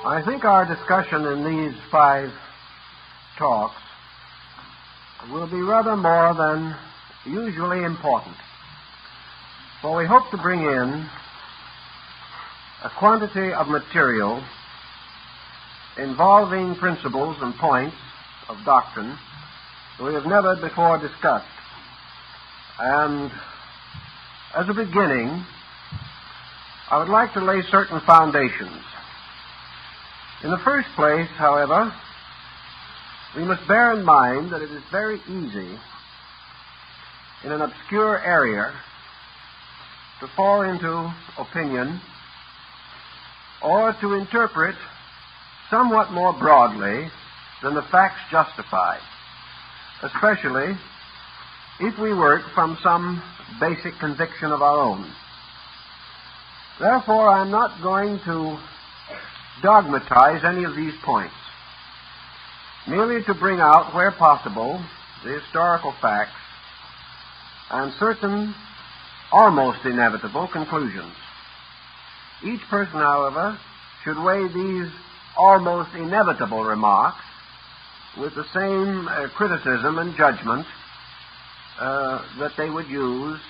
I think our discussion in these 5 talks will be rather more than usually important, for we hope to bring in a quantity of material involving principles and points of doctrine we have never before discussed. And as a beginning, I would like to lay certain foundations. In the first place, however, we must bear in mind that it is very easy in an obscure area to fall into opinion or to interpret somewhat more broadly than the facts justify, especially if we work from some basic conviction of our own. Therefore, I'm not going to dogmatize any of these points, merely to bring out, where possible, the historical facts and certain almost inevitable conclusions. Each person, however, should weigh these almost inevitable remarks with the same criticism and judgment that they would use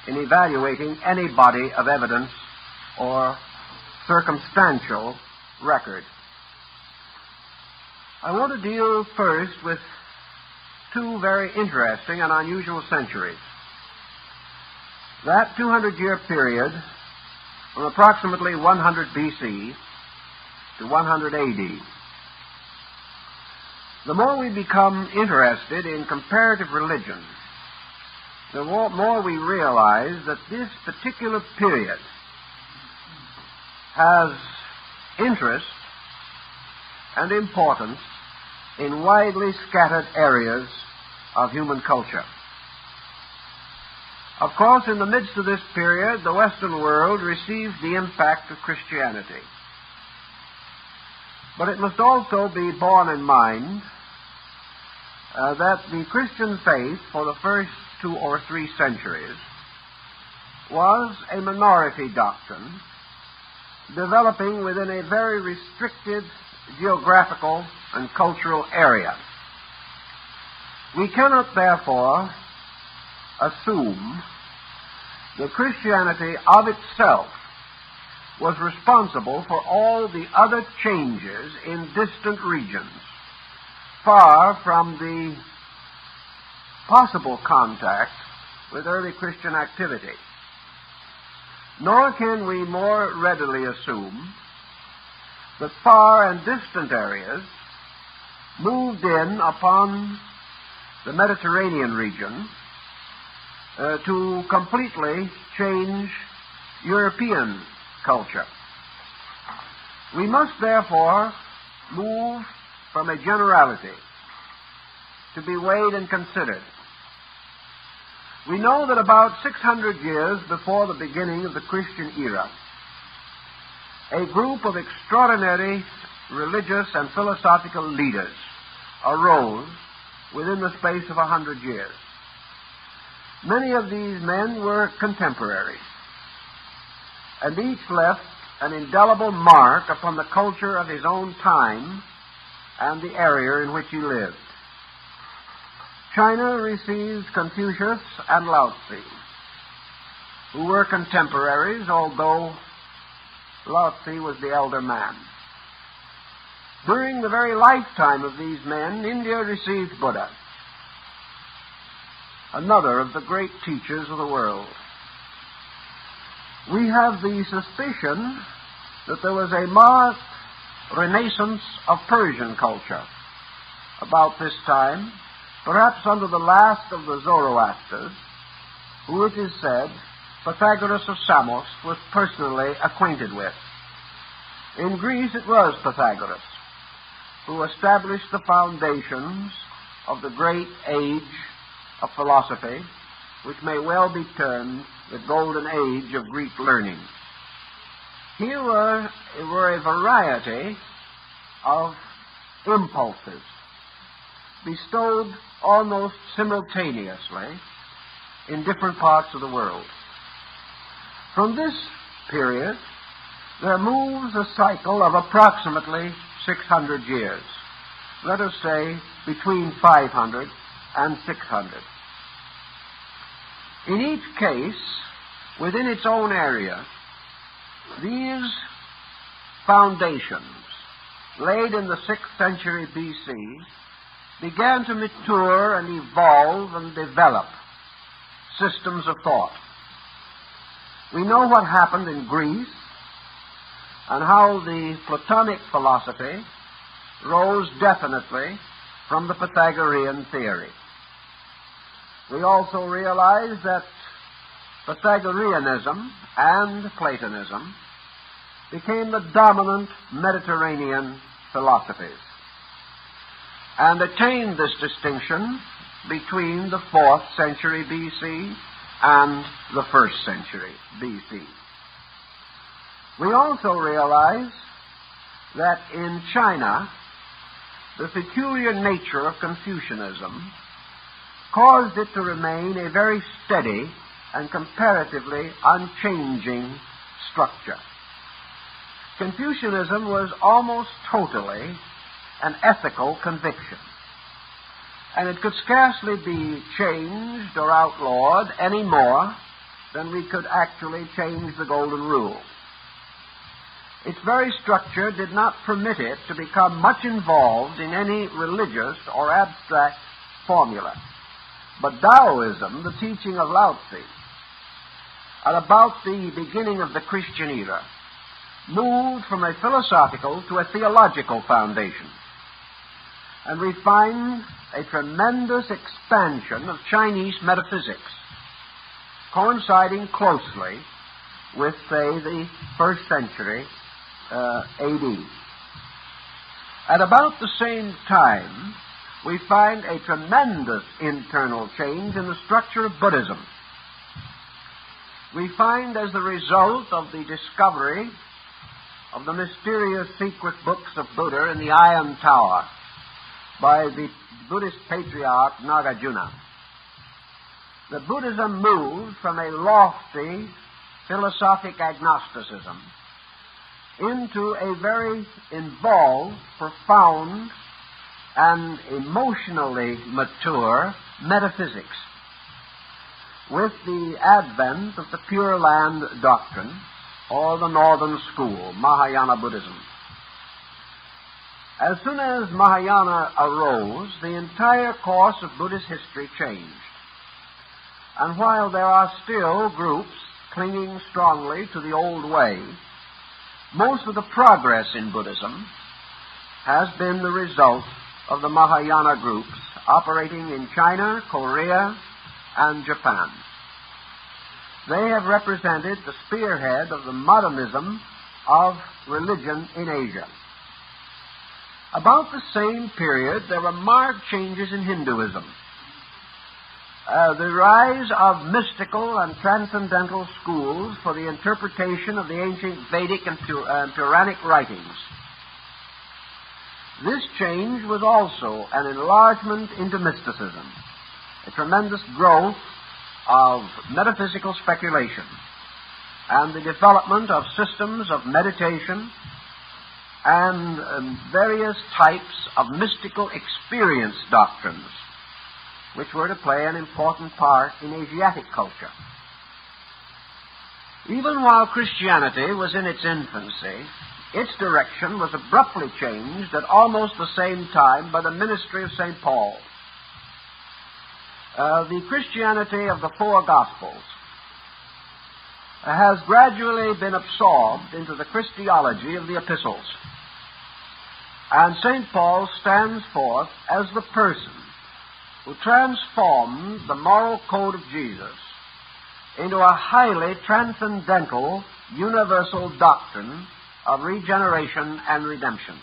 in evaluating any body of evidence or circumstantial record. I want to deal first with 2 very interesting and unusual centuries. That 200-year period from approximately 100 B.C. to 100 A.D. The more we become interested in comparative religion, the more we realize that this particular period has interest and importance in widely scattered areas of human culture. Of course, in the midst of this period, the Western world received the impact of Christianity. But it must also be borne in mind that the Christian faith for the first 2 or 3 centuries was a minority doctrine developing within a very restricted geographical and cultural area. We cannot, therefore, assume that Christianity of itself was responsible for all the other changes in distant regions, far from the possible contact with early Christian activity. Nor can we more readily assume that far and distant areas moved in upon the Mediterranean region to completely change European culture. We must therefore move from a generality to be weighed and considered. We know that about 600 years before the beginning of the Christian era, a group of extraordinary religious and philosophical leaders arose within the space of 100 years. Many of these men were contemporaries, and each left an indelible mark upon the culture of his own time and the area in which he lived. China received Confucius and Lao Tzu, who were contemporaries, although Lao Tzu was the elder man. During the very lifetime of these men, India received Buddha, another of the great teachers of the world. We have the suspicion that there was a marked renaissance of Persian culture about this time, perhaps under the last of the Zoroasters, who it is said Pythagoras of Samos was personally acquainted with. In Greece it was Pythagoras who established the foundations of the great age of philosophy, which may well be termed the golden age of Greek learning. Here were a variety of impulses bestowed almost simultaneously in different parts of the world. From this period, there moves a cycle of approximately 600 years. Let us say between 500 and 600. In each case, within its own area, these foundations, laid in the 6th century B.C., began to mature and evolve and develop systems of thought. We know what happened in Greece and how the Platonic philosophy rose definitely from the Pythagorean theory. We also realize that Pythagoreanism and Platonism became the dominant Mediterranean philosophies and attained this distinction between the 4th century B.C. and the 1st century B.C. We also realize that in China, the peculiar nature of Confucianism caused it to remain a very steady and comparatively unchanging structure. Confucianism was almost totally an ethical conviction, and it could scarcely be changed or outlawed any more than we could actually change the Golden Rule. Its very structure did not permit it to become much involved in any religious or abstract formula. But Taoism, the teaching of Lao Tzu, at about the beginning of the Christian era, moved from a philosophical to a theological foundation. And we find a tremendous expansion of Chinese metaphysics, coinciding closely with, say, the 1st century A.D. At about the same time, we find a tremendous internal change in the structure of Buddhism. We find, as the result of the discovery of the mysterious secret books of Buddha in the Iron Tower by the Buddhist patriarch Nagarjuna, that Buddhism moved from a lofty philosophic agnosticism into a very involved, profound, and emotionally mature metaphysics, with the advent of the Pure Land doctrine, or the Northern School, Mahayana Buddhism. As soon as Mahayana arose, the entire course of Buddhist history changed. And while there are still groups clinging strongly to the old way, most of the progress in Buddhism has been the result of the Mahayana groups operating in China, Korea, and Japan. They have represented the spearhead of the modernism of religion in Asia. About the same period, there were marked changes in Hinduism. The rise of mystical and transcendental schools for the interpretation of the ancient Vedic and Puranic writings. This change was also an enlargement into mysticism, a tremendous growth of metaphysical speculation, and the development of systems of meditation and various types of mystical experience doctrines, which were to play an important part in Asiatic culture. Even while Christianity was in its infancy, its direction was abruptly changed at almost the same time by the ministry of St. Paul. The Christianity of the four Gospels has gradually been absorbed into the Christology of the epistles. And St. Paul stands forth as the person who transformed the moral code of Jesus into a highly transcendental, universal doctrine of regeneration and redemption.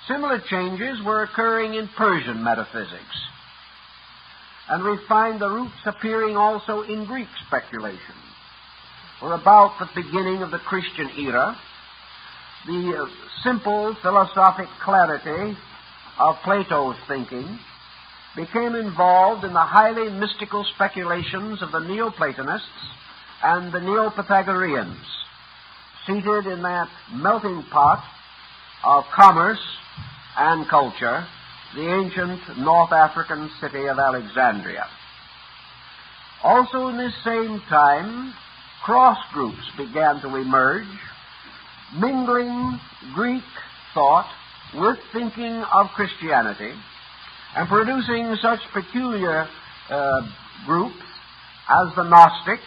Similar changes were occurring in Persian metaphysics, and we find the roots appearing also in Greek speculation. For about the beginning of the Christian era, the simple philosophic clarity of Plato's thinking became involved in the highly mystical speculations of the Neoplatonists and the Neo-Pythagoreans, seated in that melting pot of commerce and culture, the ancient North African city of Alexandria. Also in this same time, cross groups began to emerge, mingling Greek thought with thinking of Christianity, and producing such peculiar groups as the Gnostics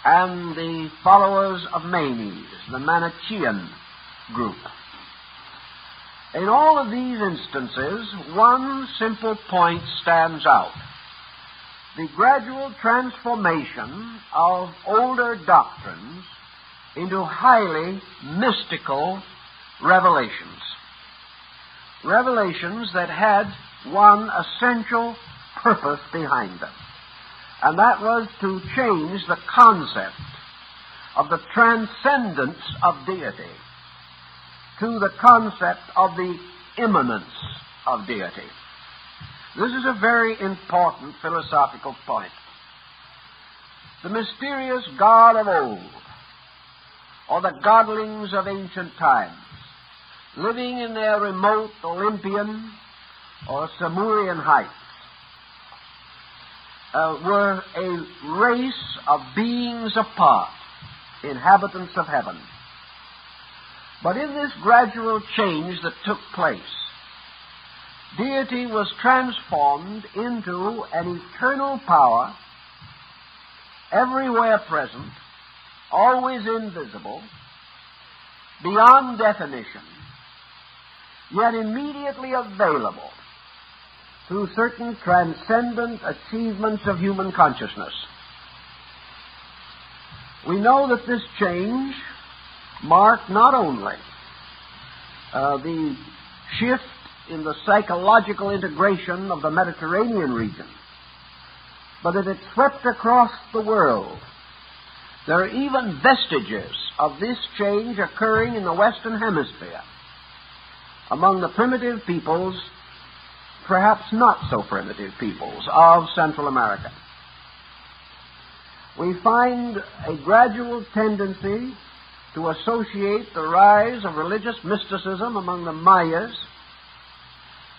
and the followers of Manes, the Manichaean group. In all of these instances, one simple point stands out: the gradual transformation of older doctrines into highly mystical revelations. Revelations that had one essential purpose behind them, and that was to change the concept of the transcendence of deity to the concept of the immanence of deity. This is a very important philosophical point. The mysterious God of old, or the godlings of ancient times, living in their remote Olympian or Sumerian heights, were a race of beings apart, inhabitants of heaven. But in this gradual change that took place, deity was transformed into an eternal power, everywhere present, always invisible, beyond definition, yet immediately available through certain transcendent achievements of human consciousness. We know that this change marked not only the shift in the psychological integration of the Mediterranean region, but that it swept across the world. There are even vestiges of this change occurring in the Western Hemisphere, among the primitive peoples, perhaps not so primitive peoples, of Central America. We find a gradual tendency to associate the rise of religious mysticism among the Mayas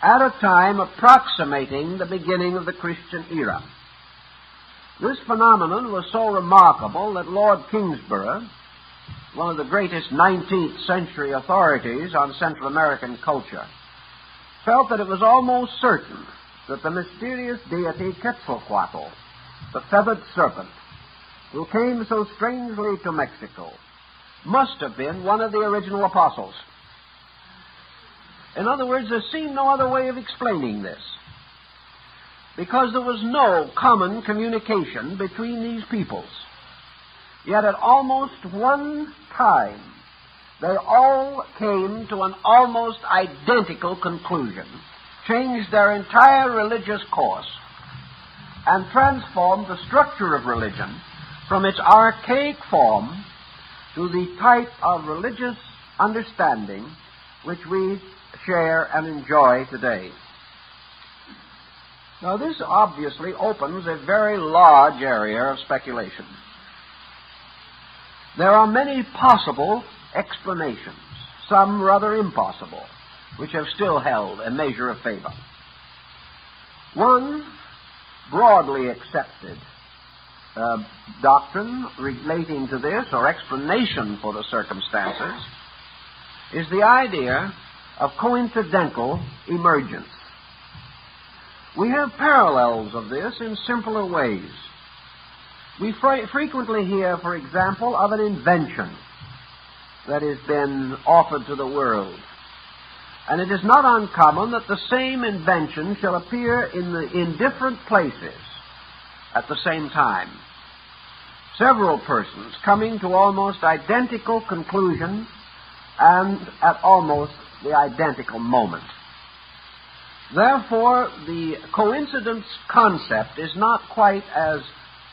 at a time approximating the beginning of the Christian era. This phenomenon was so remarkable that Lord Kingsborough, one of the greatest 19th century authorities on Central American culture, felt that it was almost certain that the mysterious deity Quetzalcoatl, the feathered serpent, who came so strangely to Mexico, must have been one of the original apostles. In other words, there seemed no other way of explaining this, because there was no common communication between these peoples. Yet at almost one time, they all came to an almost identical conclusion, changed their entire religious course, and transformed the structure of religion from its archaic form to the type of religious understanding which we share and enjoy today. Now, this obviously opens a very large area of speculation. There are many possible explanations, some rather impossible, which have still held a measure of favor. One broadly accepted doctrine relating to this, or explanation for the circumstances, is the idea of coincidental emergence. We have parallels of this in simpler ways. We frequently hear, for example, of an invention that has been offered to the world. And it is not uncommon that the same invention shall appear in different places at the same time. Several persons coming to almost identical conclusions and at almost the identical moment. Therefore, the coincidence concept is not quite as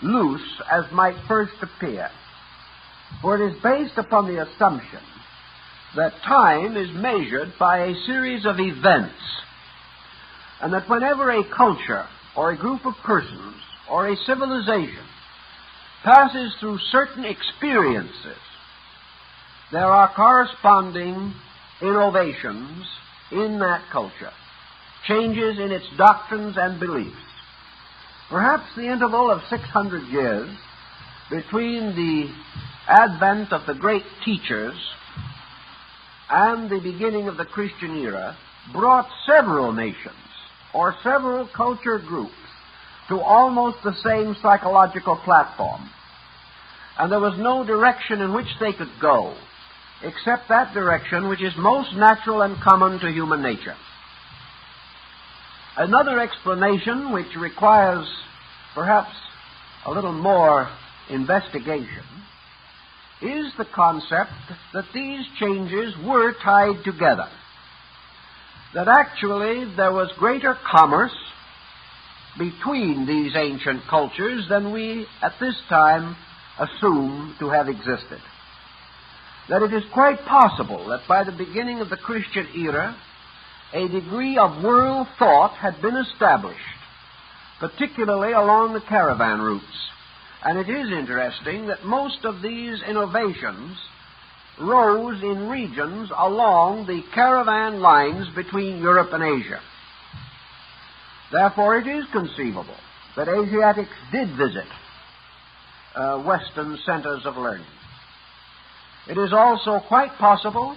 loose as might first appear, for it is based upon the assumption that time is measured by a series of events, and that whenever a culture or a group of persons or a civilization passes through certain experiences, there are corresponding innovations in that culture, changes in its doctrines and beliefs. Perhaps the interval of 600 years between the advent of the great teachers and the beginning of the Christian era brought several nations or several culture groups to almost the same psychological platform. And there was no direction in which they could go except that direction which is most natural and common to human nature. Another explanation, which requires perhaps a little more investigation, is the concept that these changes were tied together. That actually there was greater commerce between these ancient cultures than we at this time assume to have existed. That it is quite possible that by the beginning of the Christian era, a degree of world thought had been established, particularly along the caravan routes. And it is interesting that most of these innovations rose in regions along the caravan lines between Europe and Asia. Therefore, it is conceivable that Asiatics did visit Western centers of learning. It is also quite possible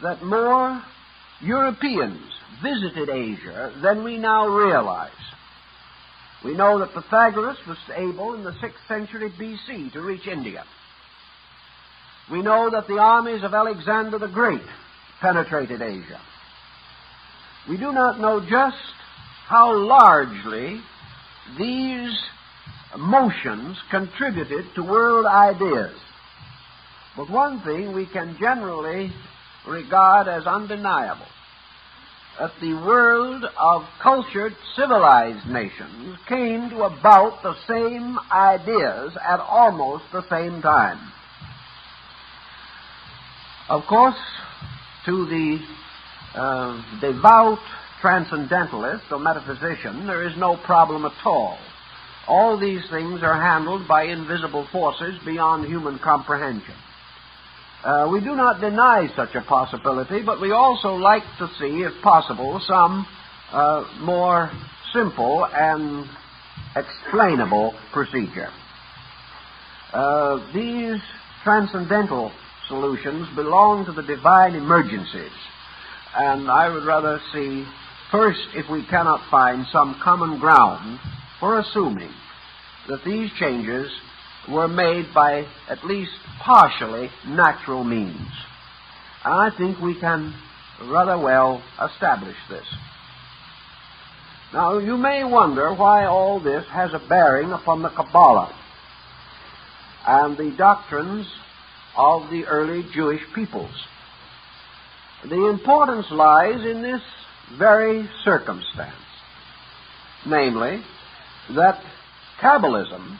that more Europeans visited Asia than we now realize. We know that Pythagoras was able in the 6th century B.C. to reach India. We know that the armies of Alexander the Great penetrated Asia. We do not know just how largely these motions contributed to world ideas. But one thing we can generally regard as undeniable, that the world of cultured, civilized nations came to about the same ideas at almost the same time. Of course, to the devout transcendentalist or metaphysician, there is no problem at all. All these things are handled by invisible forces beyond human comprehension. We do not deny such a possibility, but we also like to see, if possible, some more simple and explainable procedure. These transcendental solutions belong to the divine emergencies, and I would rather see first if we cannot find some common ground for assuming that these changes were made by at least partially natural means. And I think we can rather well establish this. Now, you may wonder why all this has a bearing upon the Cabala and the doctrines of the early Jewish peoples. The importance lies in this very circumstance, namely, that Kabbalism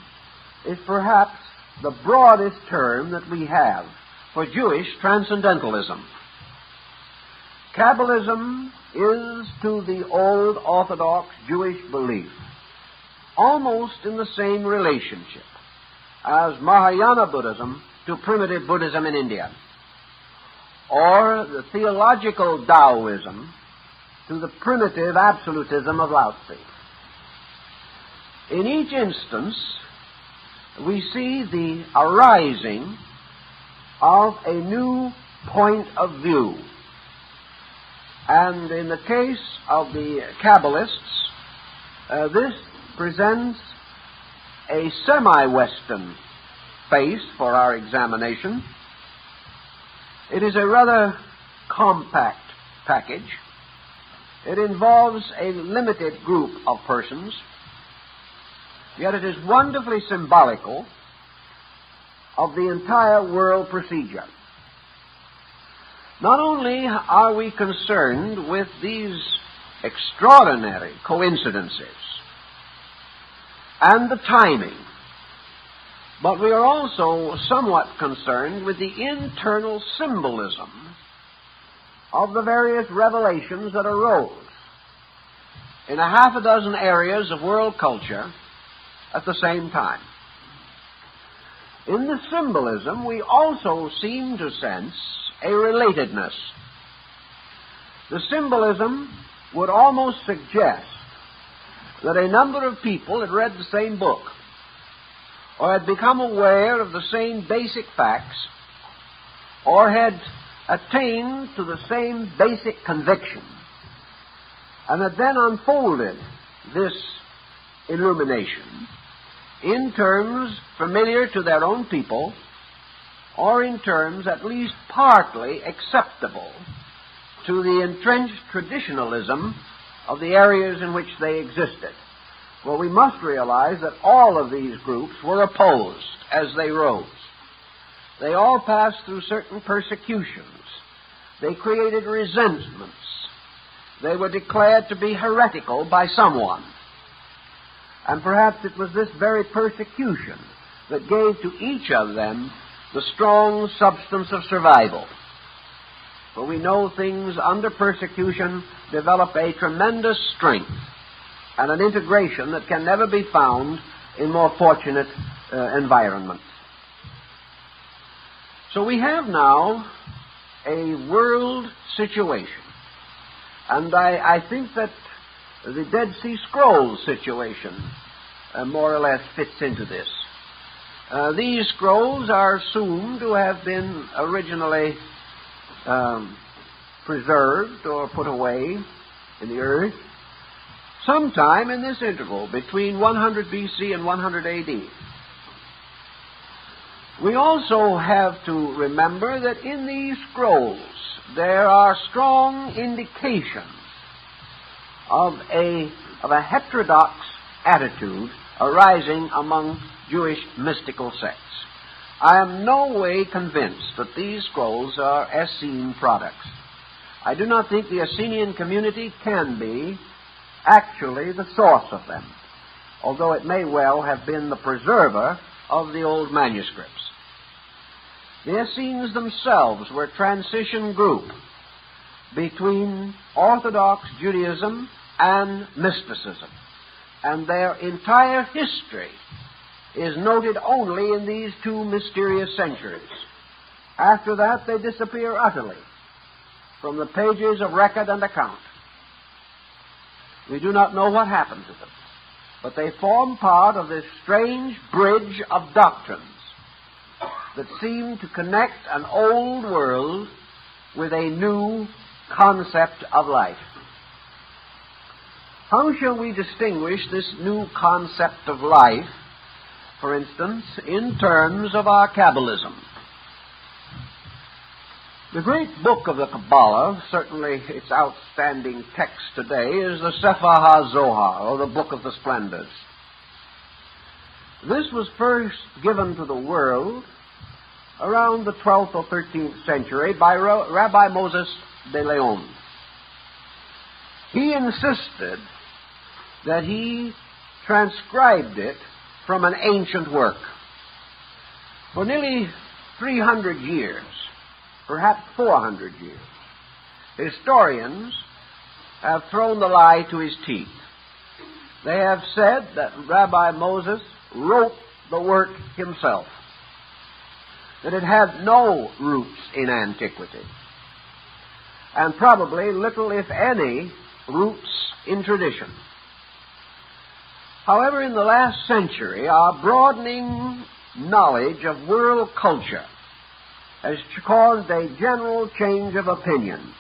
is perhaps the broadest term that we have for Jewish transcendentalism. Kabbalism is to the old Orthodox Jewish belief almost in the same relationship as Mahayana Buddhism to primitive Buddhism in India, or the theological Taoism to the primitive absolutism of Lao Tzu. In each instance, we see the arising of a new point of view. And in the case of the Kabbalists, this presents a semi-Western face for our examination. It is a rather compact package. It involves a limited group of persons, yet it is wonderfully symbolical of the entire world procedure. Not only are we concerned with these extraordinary coincidences and the timing, but we are also somewhat concerned with the internal symbolism of the various revelations that arose in a half a dozen areas of world culture at the same time. In the symbolism, we also seem to sense a relatedness. The symbolism would almost suggest that a number of people had read the same book, or had become aware of the same basic facts, or had attained to the same basic conviction, and had then unfolded this illumination in terms familiar to their own people, or in terms at least partly acceptable to the entrenched traditionalism of the areas in which they existed. Well, we must realize that all of these groups were opposed as they rose. They all passed through certain persecutions. They created resentments. They were declared to be heretical by someone. And perhaps it was this very persecution that gave to each of them the strong substance of survival. For we know things under persecution develop a tremendous strength and an integration that can never be found in more fortunate environments. So we have now a world situation. And I think that the Dead Sea Scrolls situation more or less fits into this. These scrolls are assumed to have been originally preserved or put away in the earth sometime in this interval between 100 BC and 100 AD. We also have to remember that in these scrolls there are strong indications of a heterodox attitude arising among Jewish mystical sects. I am no way convinced that these scrolls are Essene products. I do not think the Essenian community can be actually the source of them, although it may well have been the preserver of the old manuscripts. The Essenes themselves were a transition group between Orthodox Judaism and mysticism, and their entire history is noted only in these two mysterious centuries. After that, they disappear utterly from the pages of record and account. We do not know what happened to them, but they form part of this strange bridge of doctrines that seem to connect an old world with a new concept of life. How shall we distinguish this new concept of life, for instance, in terms of our Kabbalism? The great book of the Cabala, certainly its outstanding text today, is the Sefer HaZohar, or the Book of the Splendors. This was first given to the world around the 12th or 13th century by Rabbi Moses de Leon. He insisted that he transcribed it from an ancient work. For nearly 300 years, perhaps 400 years, historians have thrown the lie to his teeth. They have said that Rabbi Moses wrote the work himself, that it had no roots in antiquity, and probably little, if any, roots in tradition. However, in the last century, our broadening knowledge of world culture has caused a general change of opinion,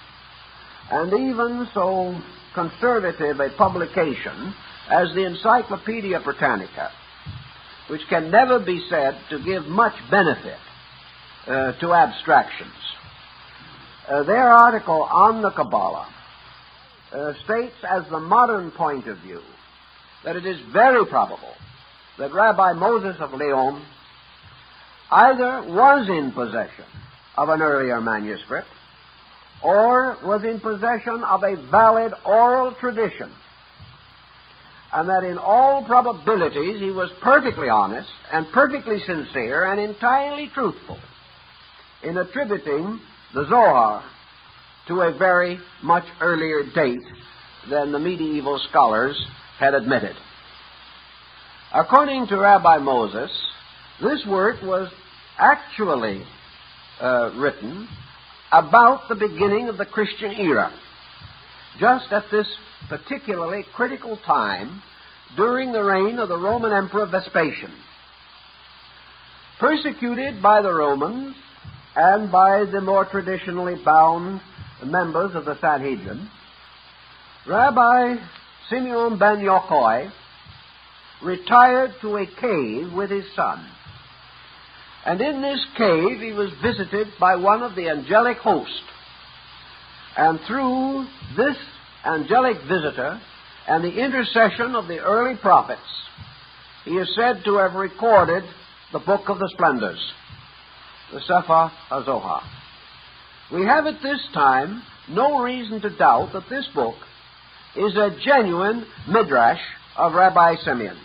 and even so conservative a publication as the Encyclopedia Britannica, which can never be said to give much benefit to abstractions. Their article on the Cabala states as the modern point of view that it is very probable that Rabbi Moses of Leon either was in possession of an earlier manuscript or was in possession of a valid oral tradition, and that in all probabilities he was perfectly honest and perfectly sincere and entirely truthful in attributing the Zohar to a very much earlier date than the medieval scholars had admitted. According to Rabbi Moses, This work was actually written about the beginning of the Christian era, just at this particularly critical time during the reign of the Roman Emperor Vespasian. Persecuted by the Romans and by the more traditionally bound members of the Sanhedrin, Rabbi Simeon ben Yochai retired to a cave with his son. And in this cave he was visited by one of the angelic host. And through this angelic visitor and the intercession of the early prophets, he is said to have recorded the Book of the Splendors, the Sefer HaZohar. We have at this time no reason to doubt that this book is a genuine midrash of Rabbi Simeon.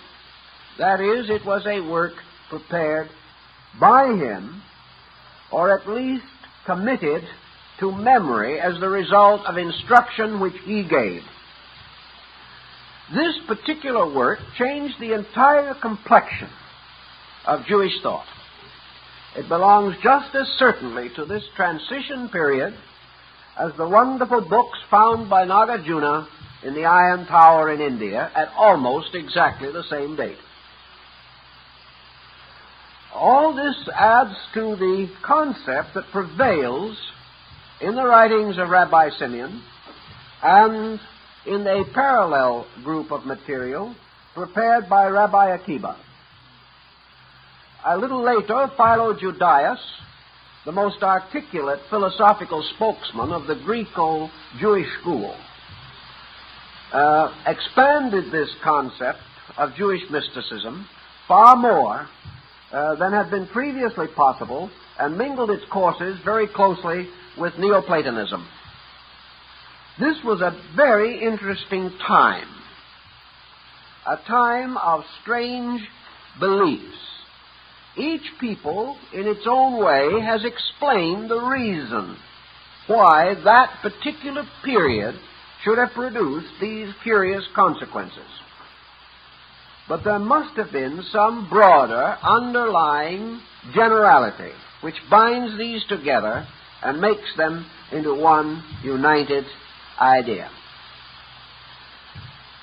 That is, it was a work prepared by him, or at least committed to memory as the result of instruction which he gave. This particular work changed the entire complexion of Jewish thought. It belongs just as certainly to this transition period as the wonderful books found by Nagarjuna in the Iron Tower in India at almost exactly the same date. All this adds to the concept that prevails in the writings of Rabbi Simeon and in a parallel group of material prepared by Rabbi Akiba. A little later, Philo Judaeus, the most articulate philosophical spokesman of the Greco-Jewish school, expanded this concept of Jewish mysticism far more than had been previously possible, and mingled its courses very closely with Neoplatonism. This was a very interesting time, a time of strange beliefs. Each people, in its own way, has explained the reason why that particular period should have produced these curious consequences. But there must have been some broader underlying generality which binds these together and makes them into one united idea.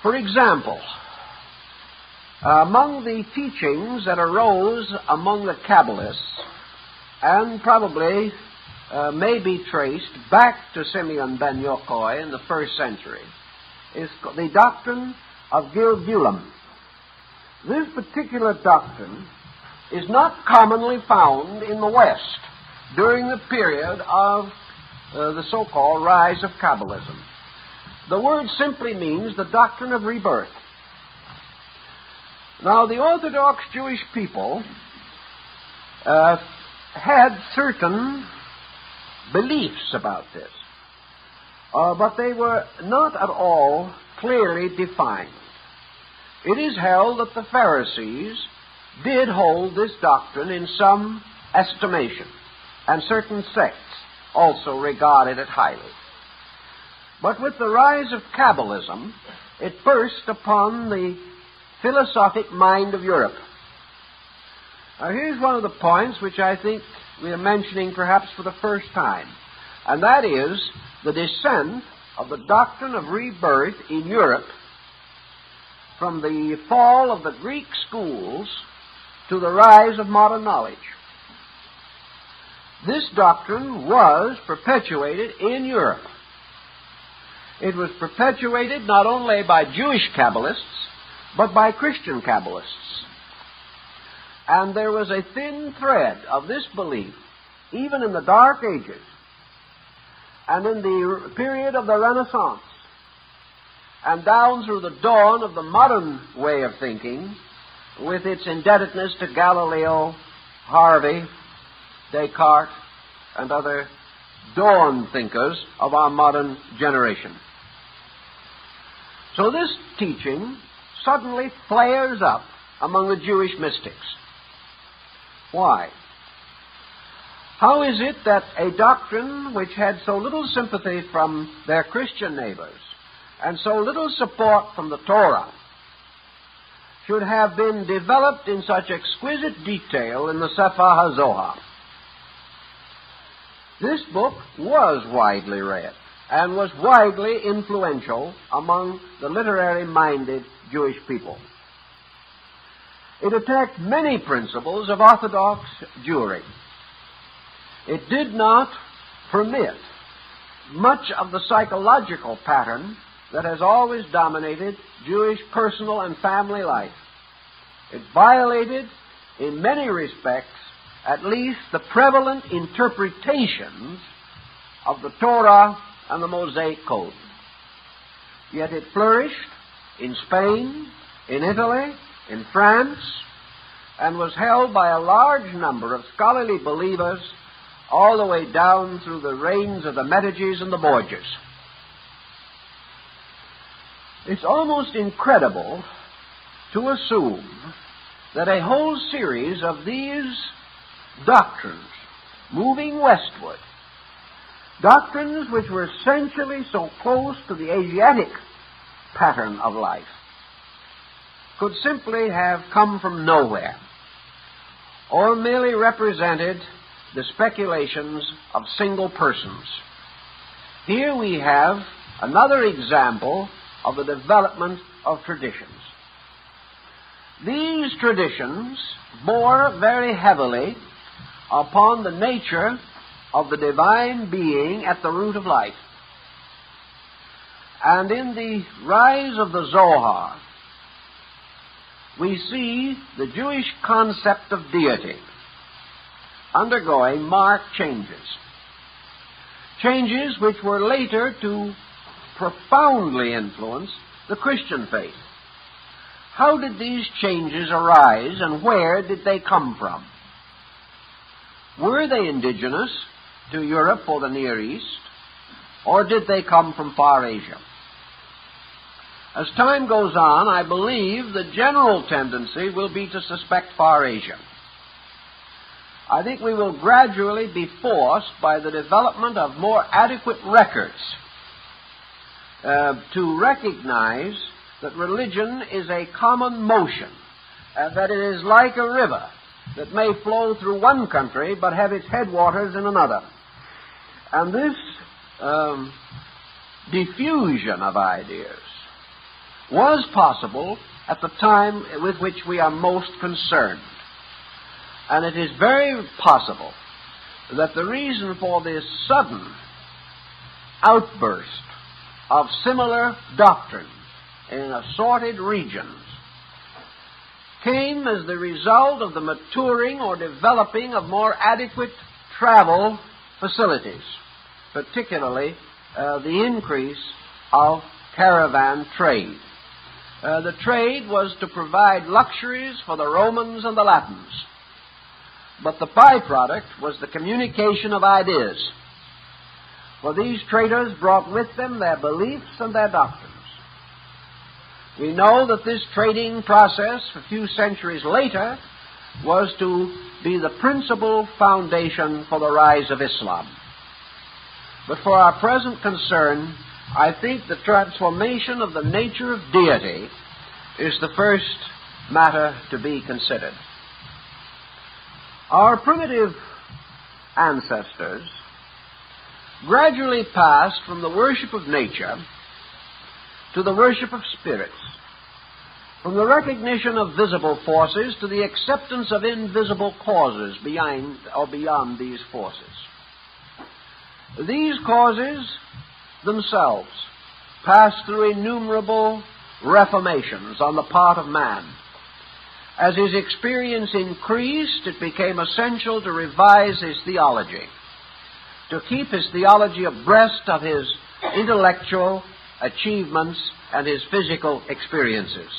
For example, among the teachings that arose among the Kabbalists, and probably may be traced back to Simeon ben Yochai in the 1st century, is the doctrine of Gilgulim. This particular doctrine is not commonly found in the West during the period of the so-called rise of Kabbalism. The word simply means the doctrine of rebirth. Now, the Orthodox Jewish people had certain beliefs about this, but they were not at all clearly defined. It is held that the Pharisees did hold this doctrine in some estimation, and certain sects also regarded it highly. But with the rise of Kabbalism, it burst upon the philosophic mind of Europe. Now, here's one of the points which I think we are mentioning perhaps for the first time, and that is the descent of the doctrine of rebirth in Europe from the fall of the Greek schools to the rise of modern knowledge. This doctrine was perpetuated in Europe. It was perpetuated not only by Jewish Kabbalists, but by Christian Kabbalists. And there was a thin thread of this belief, even in the Dark Ages, and in the period of the Renaissance, and down through the dawn of the modern way of thinking, with its indebtedness to Galileo, Harvey, Descartes, and other dawn thinkers of our modern generation. So this teaching suddenly flares up among the Jewish mystics. Why? How is it that a doctrine which had so little sympathy from their Christian neighbors and so little support from the Torah should have been developed in such exquisite detail in the Sefer HaZohar. This book was widely read and was widely influential among the literary-minded Jewish people. It attacked many principles of Orthodox Jewry. It did not permit much of the psychological pattern that has always dominated Jewish personal and family life. It violated, in many respects, at least the prevalent interpretations of the Torah and the Mosaic Code. Yet it flourished in Spain, in Italy, in France, and was held by a large number of scholarly believers all the way down through the reigns of the Medicis and the Borgias. It's almost incredible to assume that a whole series of these doctrines moving westward, doctrines which were essentially so close to the Asiatic pattern of life, could simply have come from nowhere or merely represented the speculations of single persons. Here we have another example of the development of traditions. These traditions bore very heavily upon the nature of the divine being at the root of life. And in the rise of the Zohar, we see the Jewish concept of deity undergoing marked changes. Changes which were later to profoundly influence the Christian faith. How did these changes arise and where did they come from? Were they indigenous to Europe or the Near East, or did they come from far Asia? As time goes on, I believe the general tendency will be to suspect far Asia. I think we will gradually be forced by the development of more adequate records to recognize that religion is a common motion, that it is like a river that may flow through one country but have its headwaters in another. And this diffusion of ideas was possible at the time with which we are most concerned. And it is very possible that the reason for this sudden outburst of similar doctrines in assorted regions came as the result of the maturing or developing of more adequate travel facilities, particularly the increase of caravan trade. The trade was to provide luxuries for the Romans and the Latins, but the byproduct was the communication of ideas. For these traders brought with them their beliefs and their doctrines. We know that this trading process, a few centuries later, was to be the principal foundation for the rise of Islam. But for our present concern, I think the transformation of the nature of deity is the first matter to be considered. Our primitive ancestors gradually passed from the worship of nature to the worship of spirits, from the recognition of visible forces to the acceptance of invisible causes beyond these forces. These causes themselves passed through innumerable reformations on the part of man. As his experience increased, it became essential to revise his theology, to keep his theology abreast of his intellectual achievements and his physical experiences.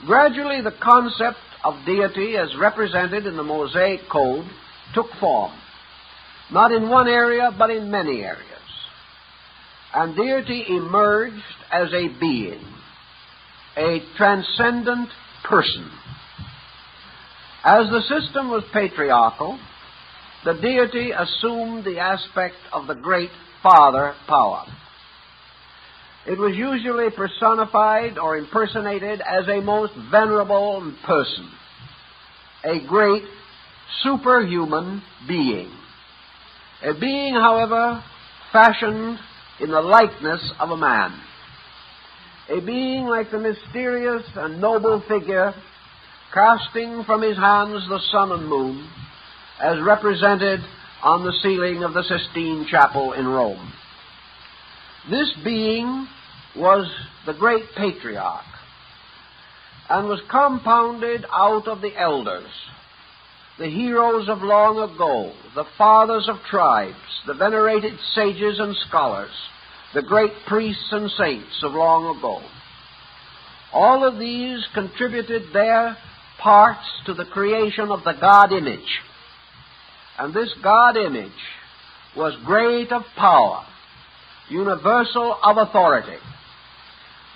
Gradually, the concept of deity as represented in the Mosaic Code took form, not in one area, but in many areas. And deity emerged as a being, a transcendent person. As the system was patriarchal, the deity assumed the aspect of the great father power. It was usually personified or impersonated as a most venerable person, a great superhuman being. A being, however, fashioned in the likeness of a man. A being like the mysterious and noble figure casting from his hands the sun and moon, as represented on the ceiling of the Sistine Chapel in Rome. This being was the great patriarch, and was compounded out of the elders, the heroes of long ago, the fathers of tribes, the venerated sages and scholars, the great priests and saints of long ago. All of these contributed their parts to the creation of the God image. And this God image was great of power, universal of authority,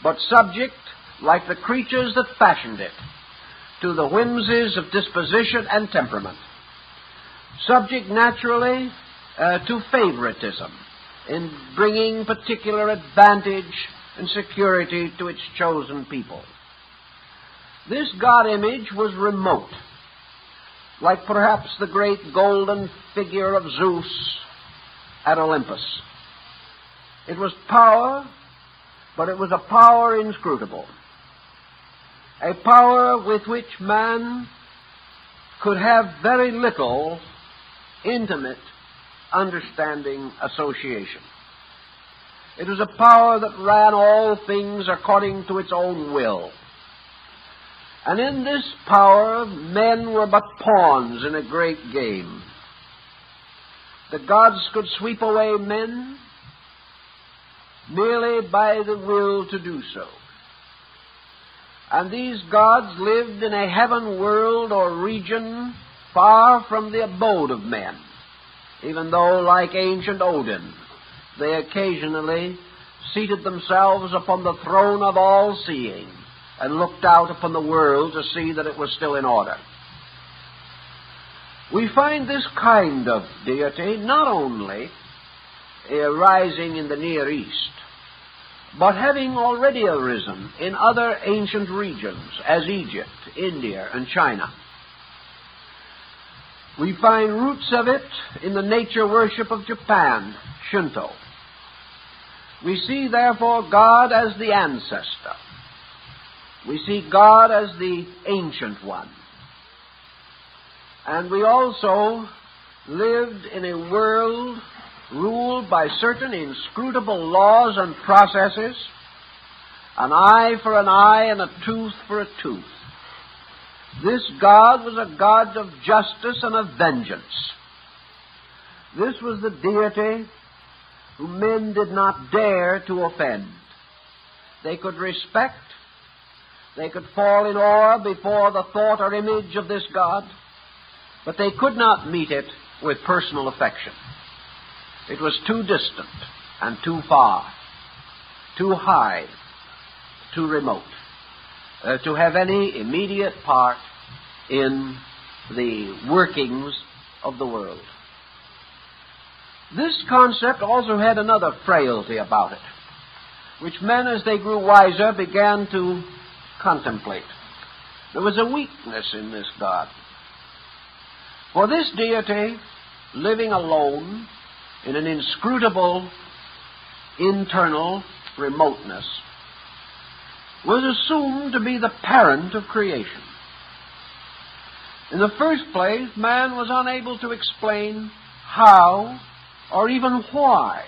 but subject, like the creatures that fashioned it, to the whimsies of disposition and temperament, subject naturally to favoritism in bringing particular advantage and security to its chosen people. This God image was remote, like perhaps the great golden figure of Zeus at Olympus. It was power, but it was a power inscrutable, a power with which man could have very little intimate understanding association. It was a power that ran all things according to its own will. And in this power, men were but pawns in a great game. The gods could sweep away men merely by the will to do so. And these gods lived in a heaven world or region far from the abode of men, even though, like ancient Odin, they occasionally seated themselves upon the throne of all-seeing and looked out upon the world to see that it was still in order. We find this kind of deity not only arising in the Near East, but having already arisen in other ancient regions, as Egypt, India, and China. We find roots of it in the nature worship of Japan, Shinto. We see, therefore, God as the ancestor. We see God as the ancient one. And we also lived in a world ruled by certain inscrutable laws and processes, an eye for an eye and a tooth for a tooth. This God was a God of justice and of vengeance. This was the deity whom men did not dare to offend. They could respect, they could fall in awe before the thought or image of this God, but they could not meet it with personal affection. It was too distant and too far, too high, too remote, to have any immediate part in the workings of the world. This concept also had another frailty about it, which men, as they grew wiser, began to contemplate. There was a weakness in this God. For this deity, living alone in an inscrutable internal remoteness, was assumed to be the parent of creation. In the first place, man was unable to explain how or even why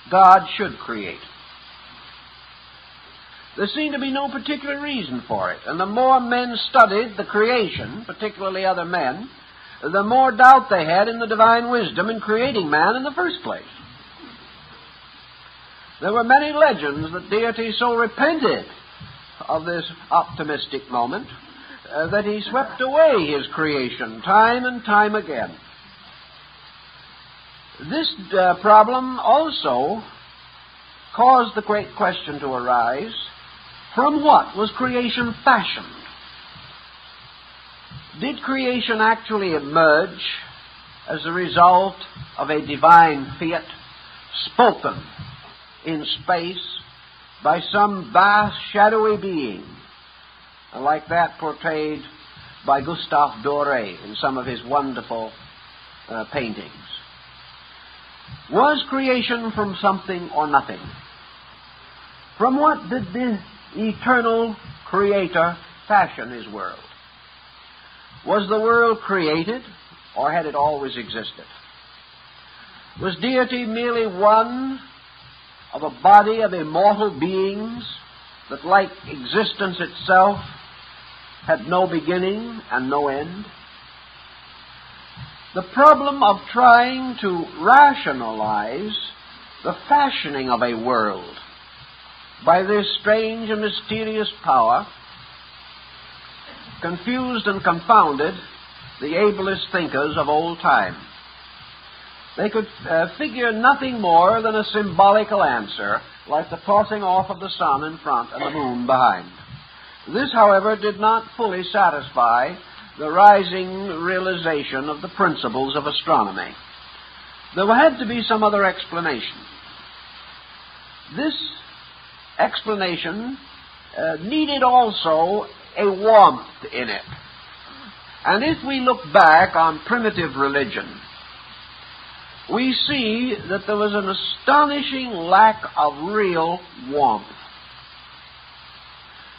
God should create. There seemed to be no particular reason for it, and the more men studied the creation, particularly other men, the more doubt they had in the divine wisdom in creating man in the first place. There were many legends that deity so repented of this optimistic moment that he swept away his creation time and time again. This problem also caused the great question to arise: from what was creation fashioned? Did creation actually emerge as a result of a divine fiat spoken in space by some vast shadowy being, like that portrayed by Gustave Doré in some of his wonderful paintings. Was creation from something or nothing? From what did the eternal Creator fashion his world? Was the world created, or had it always existed? Was deity merely one of a body of immortal beings that, like existence itself, had no beginning and no end? The problem of trying to rationalize the fashioning of a world by this strange and mysterious power confused and confounded the ablest thinkers of old time. They could figure nothing more than a symbolical answer, like the tossing off of the sun in front and the moon behind. This, however, did not fully satisfy the rising realization of the principles of astronomy. There had to be some other explanation. This explanation needed also a warmth in it. And if we look back on primitive religion, we see that there was an astonishing lack of real warmth.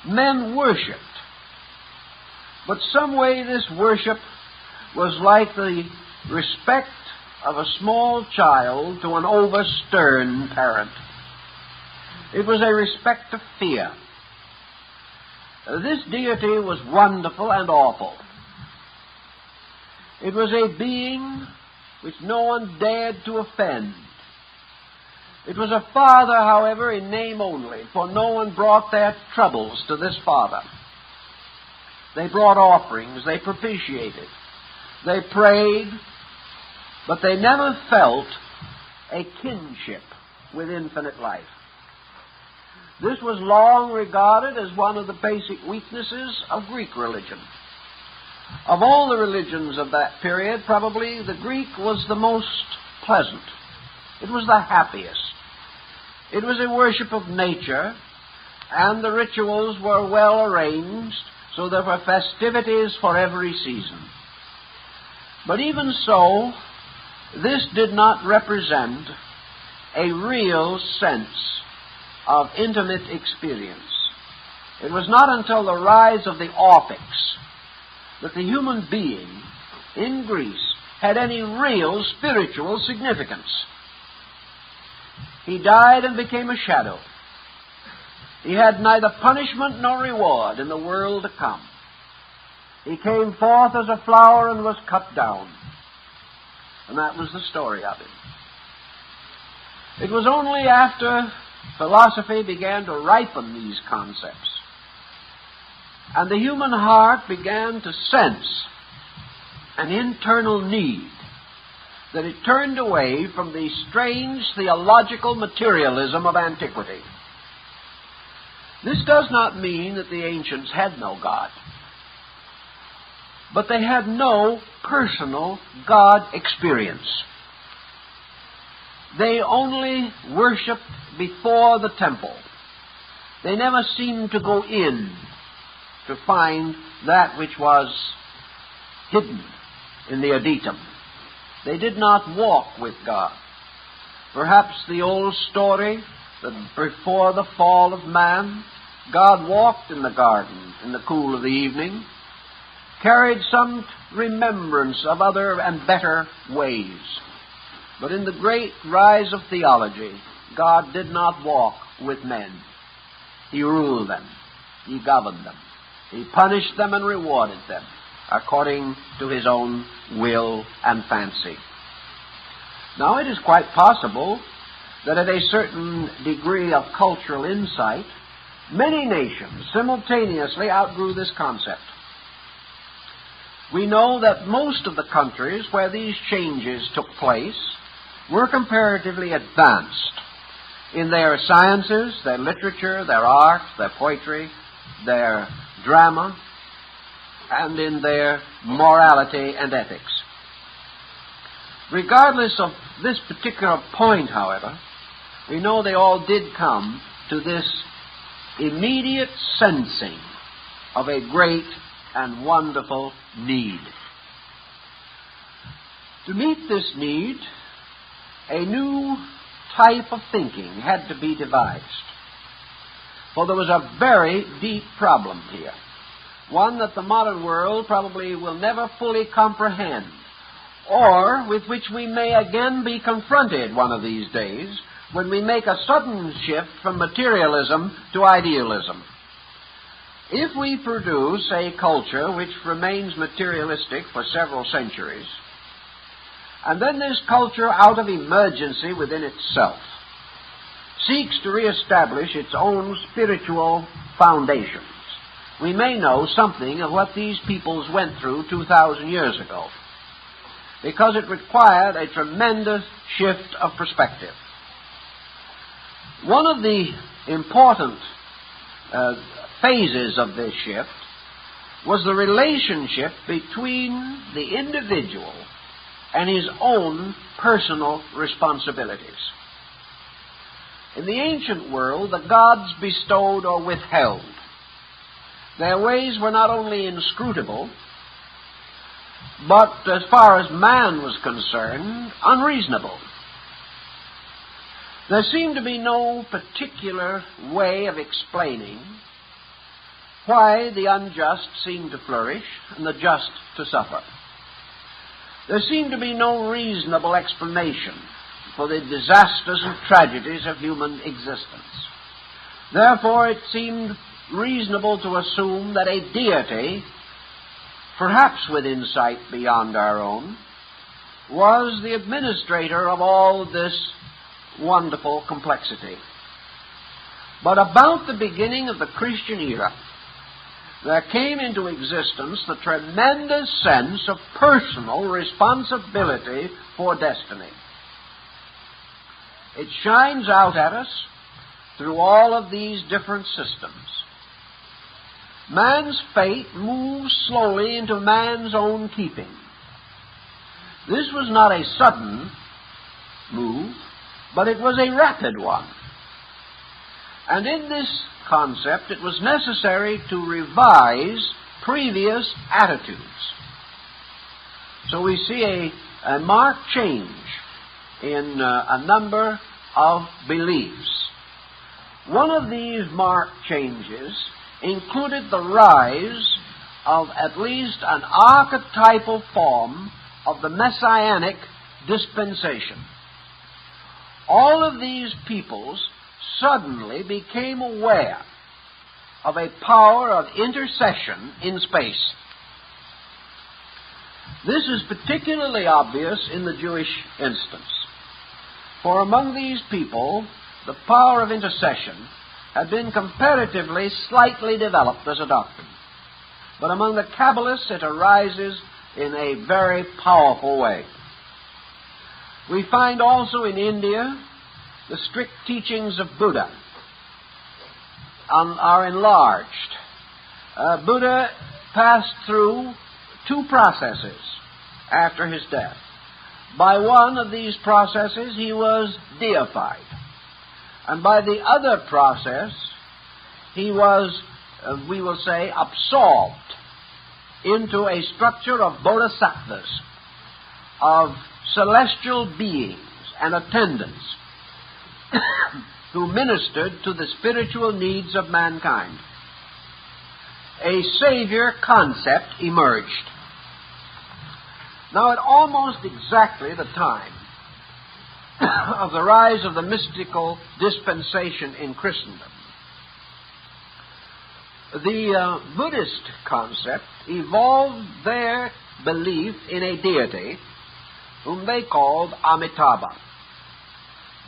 Men worshipped, but some way this worship was like the respect of a small child to an over-stern parent. It was a respect of fear. This deity was wonderful and awful. It was a being which no one dared to offend. It was a father, however, in name only, for no one brought their troubles to this father. They brought offerings, they propitiated, they prayed, but they never felt a kinship with infinite life. This was long regarded as one of the basic weaknesses of Greek religion. Of all the religions of that period, probably the Greek was the most pleasant. It was the happiest. It was a worship of nature, and the rituals were well arranged, so there were festivities for every season. But even so, this did not represent a real sense of intimate experience. It was not until the rise of the Orphics that the human being in Greece had any real spiritual significance. He died and became a shadow. He had neither punishment nor reward in the world to come. He came forth as a flower and was cut down. And that was the story of him. It was only after philosophy began to ripen these concepts, and the human heart began to sense an internal need, that it turned away from the strange theological materialism of antiquity. This does not mean that the ancients had no God, but they had no personal God experience. They only worshipped before the temple. They never seemed to go in to find that which was hidden in the adytum. They did not walk with God. Perhaps the old story that before the fall of man, God walked in the garden in the cool of the evening, carried some remembrance of other and better ways. But in the great rise of theology, God did not walk with men. He ruled them. He governed them. He punished them and rewarded them according to his own will and fancy. Now, it is quite possible that at a certain degree of cultural insight, many nations simultaneously outgrew this concept. We know that most of the countries where these changes took place were comparatively advanced in their sciences, their literature, their art, their poetry, their drama, and in their morality and ethics. Regardless of this particular point, however, we know they all did come to this immediate sensing of a great and wonderful need. To meet this need, a new type of thinking had to be devised. For there was a very deep problem here, one that the modern world probably will never fully comprehend, or with which we may again be confronted one of these days when we make a sudden shift from materialism to idealism. If we produce a culture which remains materialistic for several centuries, and then this culture, out of emergency within itself, seeks to reestablish its own spiritual foundations, we may know something of what these peoples went through 2,000 years ago, because it required a tremendous shift of perspective. One of the important phases of this shift was the relationship between the individual and his own personal responsibilities. In the ancient world, the gods bestowed or withheld. Their ways were not only inscrutable, but as far as man was concerned, unreasonable. There seemed to be no particular way of explaining why the unjust seemed to flourish and the just to suffer. There seemed to be no reasonable explanation for the disasters and tragedies of human existence. Therefore, it seemed reasonable to assume that a deity, perhaps with insight beyond our own, was the administrator of all this wonderful complexity. But about the beginning of the Christian era, there came into existence the tremendous sense of personal responsibility for destiny. It shines out at us through all of these different systems. Man's fate moves slowly into man's own keeping. This was not a sudden move, but it was a rapid one. And in this concept, it was necessary to revise previous attitudes. So we see a marked change in a number of beliefs. One of these marked changes included the rise of at least an archetypal form of the messianic dispensation. All of these peoples suddenly became aware of a power of intercession in space. This is particularly obvious in the Jewish instance, for among these people, the power of intercession had been comparatively slightly developed as a doctrine. But among the Kabbalists, it arises in a very powerful way. We find also in India the strict teachings of Buddha are enlarged. Buddha passed through two processes after his death. By one of these processes, he was deified. And by the other process, he was, we will say, absorbed into a structure of bodhisattvas, of celestial beings and attendants who ministered to the spiritual needs of mankind. A savior concept emerged. Now, at almost exactly the time of the rise of the mystical dispensation in Christendom, the Buddhist concept evolved their belief in a deity whom they called Amitabha,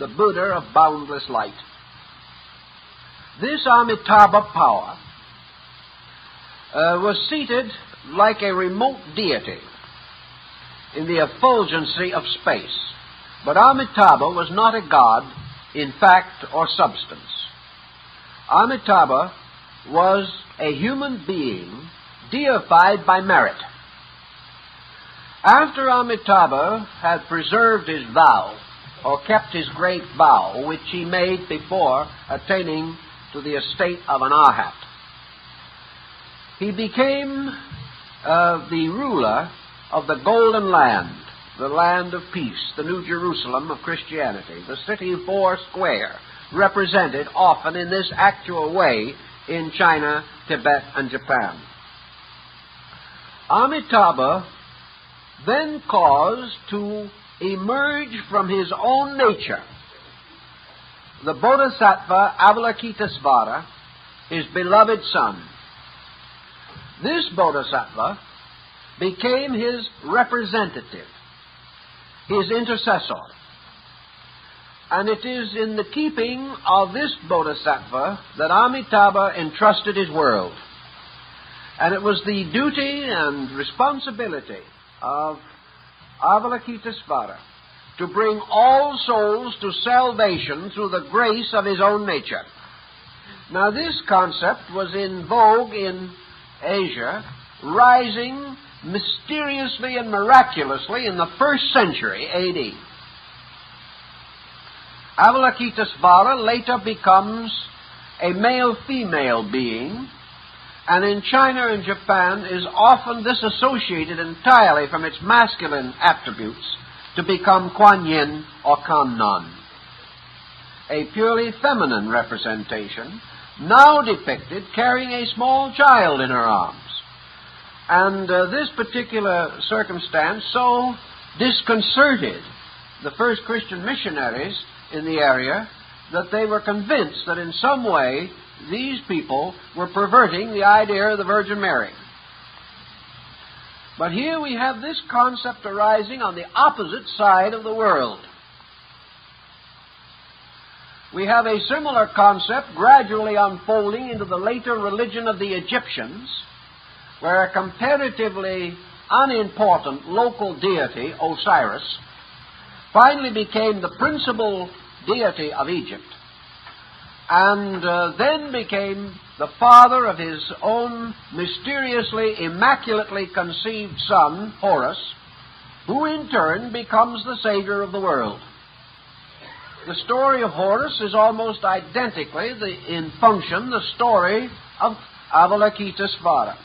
the Buddha of boundless light. This Amitabha power was seated like a remote deity in the effulgency of space. But Amitabha was not a god in fact or substance. Amitabha was a human being deified by merit. After Amitabha had preserved his vow, or kept his great vow, which he made before attaining to the estate of an Arhat. He became the ruler of the Golden Land, the land of peace, the New Jerusalem of Christianity, the city four square, represented often in this actual way in China, Tibet, and Japan. Amitabha then caused to emerge from his own nature the Bodhisattva Avalokitesvara, his beloved son. This Bodhisattva became his representative, his intercessor. And it is in the keeping of this Bodhisattva that Amitabha entrusted his world. And it was the duty and responsibility of Avalokitesvara to bring all souls to salvation through the grace of his own nature. Now, this concept was in vogue in Asia, rising mysteriously and miraculously in the 1st century A.D. Avalokitesvara later becomes a male-female being, and in China and Japan is often disassociated entirely from its masculine attributes to become Kuan Yin or Kannon, a purely feminine representation, now depicted carrying a small child in her arms. And this particular circumstance so disconcerted the first Christian missionaries in the area that they were convinced that in some way these people were perverting the idea of the Virgin Mary. But here we have this concept arising on the opposite side of the world. We have a similar concept gradually unfolding into the later religion of the Egyptians, where a comparatively unimportant local deity, Osiris, finally became the principal deity of Egypt, and then became the father of his own mysteriously, immaculately conceived son, Horus, who in turn becomes the savior of the world. The story of Horus is almost identically, in function, the story of Avalokitesvara.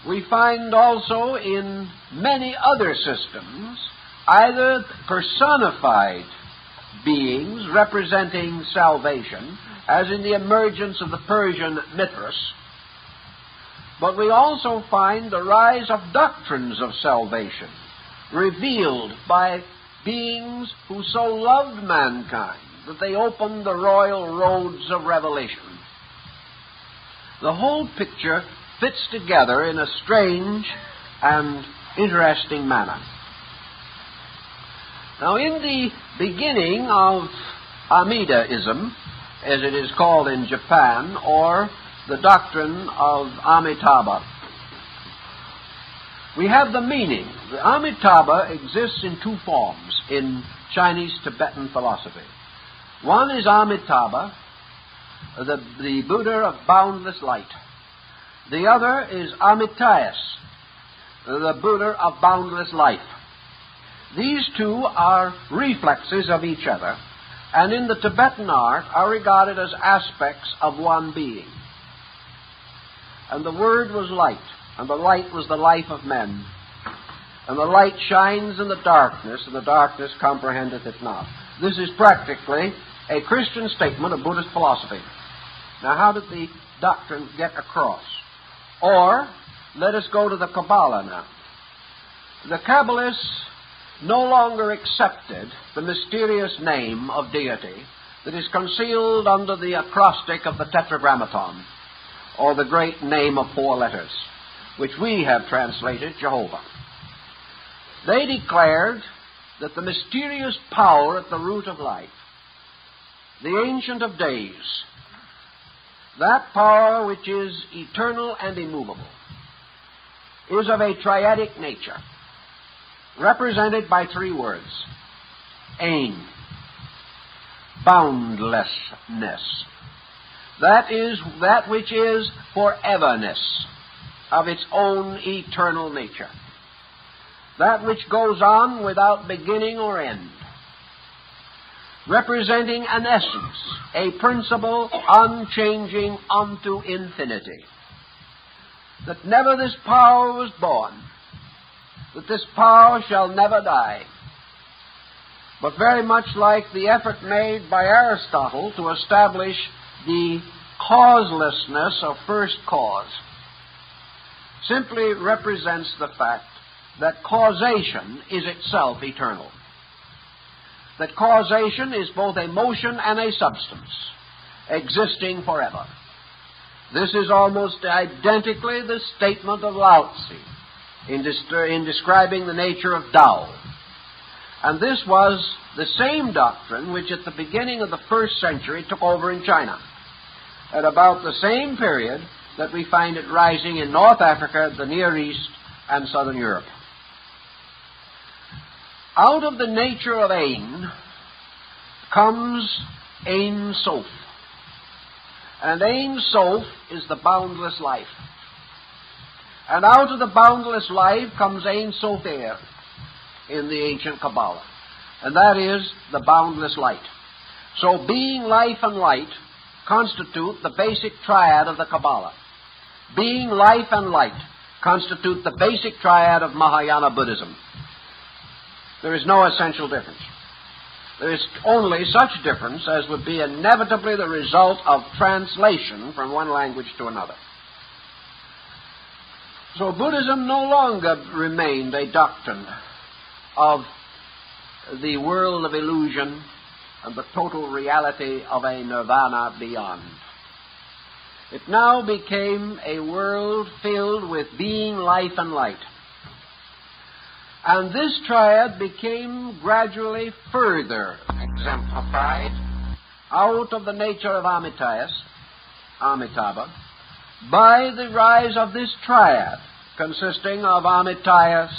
We find also in many other systems either personified beings representing salvation, as in the emergence of the Persian Mithras, but we also find the rise of doctrines of salvation revealed by beings who so loved mankind that they opened the royal roads of revelation. The whole picture fits together in a strange and interesting manner. Now, in the beginning of Amidaism, as it is called in Japan, or the doctrine of Amitabha, we have the meaning. The Amitabha exists in two forms in Chinese Tibetan philosophy. One is Amitabha, the Buddha of boundless light. The other is Amitayas, the Buddha of boundless life. These two are reflexes of each other, and in the Tibetan art are regarded as aspects of one being. And the Word was light, and the light was the life of men. And the light shines in the darkness, and the darkness comprehendeth it not. This is practically a Christian statement of Buddhist philosophy. Now, how did the doctrine get across? Or, let us go to the Cabala now. The Kabbalists no longer accepted the mysterious name of deity that is concealed under the acrostic of the Tetragrammaton, or the great name of 4 letters, which we have translated Jehovah. They declared that the mysterious power at the root of life, the Ancient of Days, that power which is eternal and immovable, is of a triadic nature, represented by 3 words: Ain, boundlessness. That is that which is foreverness of its own eternal nature. That which goes on without beginning or end. representing an essence, a principle unchanging unto infinity. That never this power was born, that this power shall never die. But very much like the effort made by Aristotle to establish the causelessness of first cause, simply represents the fact that causation is itself eternal. That causation is both a motion and a substance, existing forever. This is almost identically the statement of Lao Tzu in describing the nature of Tao. And this was the same doctrine which at the beginning of the first century took over in China, at about the same period that we find it rising in North Africa, the Near East, and Southern Europe. Out of the nature of Ein comes Ein Sof. And Ein Sof is the boundless life. And out of the boundless life comes Ein Sofer in the ancient Cabala. And that is the boundless light. So being, life, and light constitute the basic triad of the Cabala. Being, life, and light constitute the basic triad of Mahayana Buddhism. There is no essential difference. There is only such difference as would be inevitably the result of translation from one language to another. So Buddhism no longer remained a doctrine of the world of illusion and the total reality of a nirvana beyond. It now became a world filled with being, life, and light. And this triad became gradually further exemplified out of the nature of Amitabha by the rise of this triad consisting of Amitayas,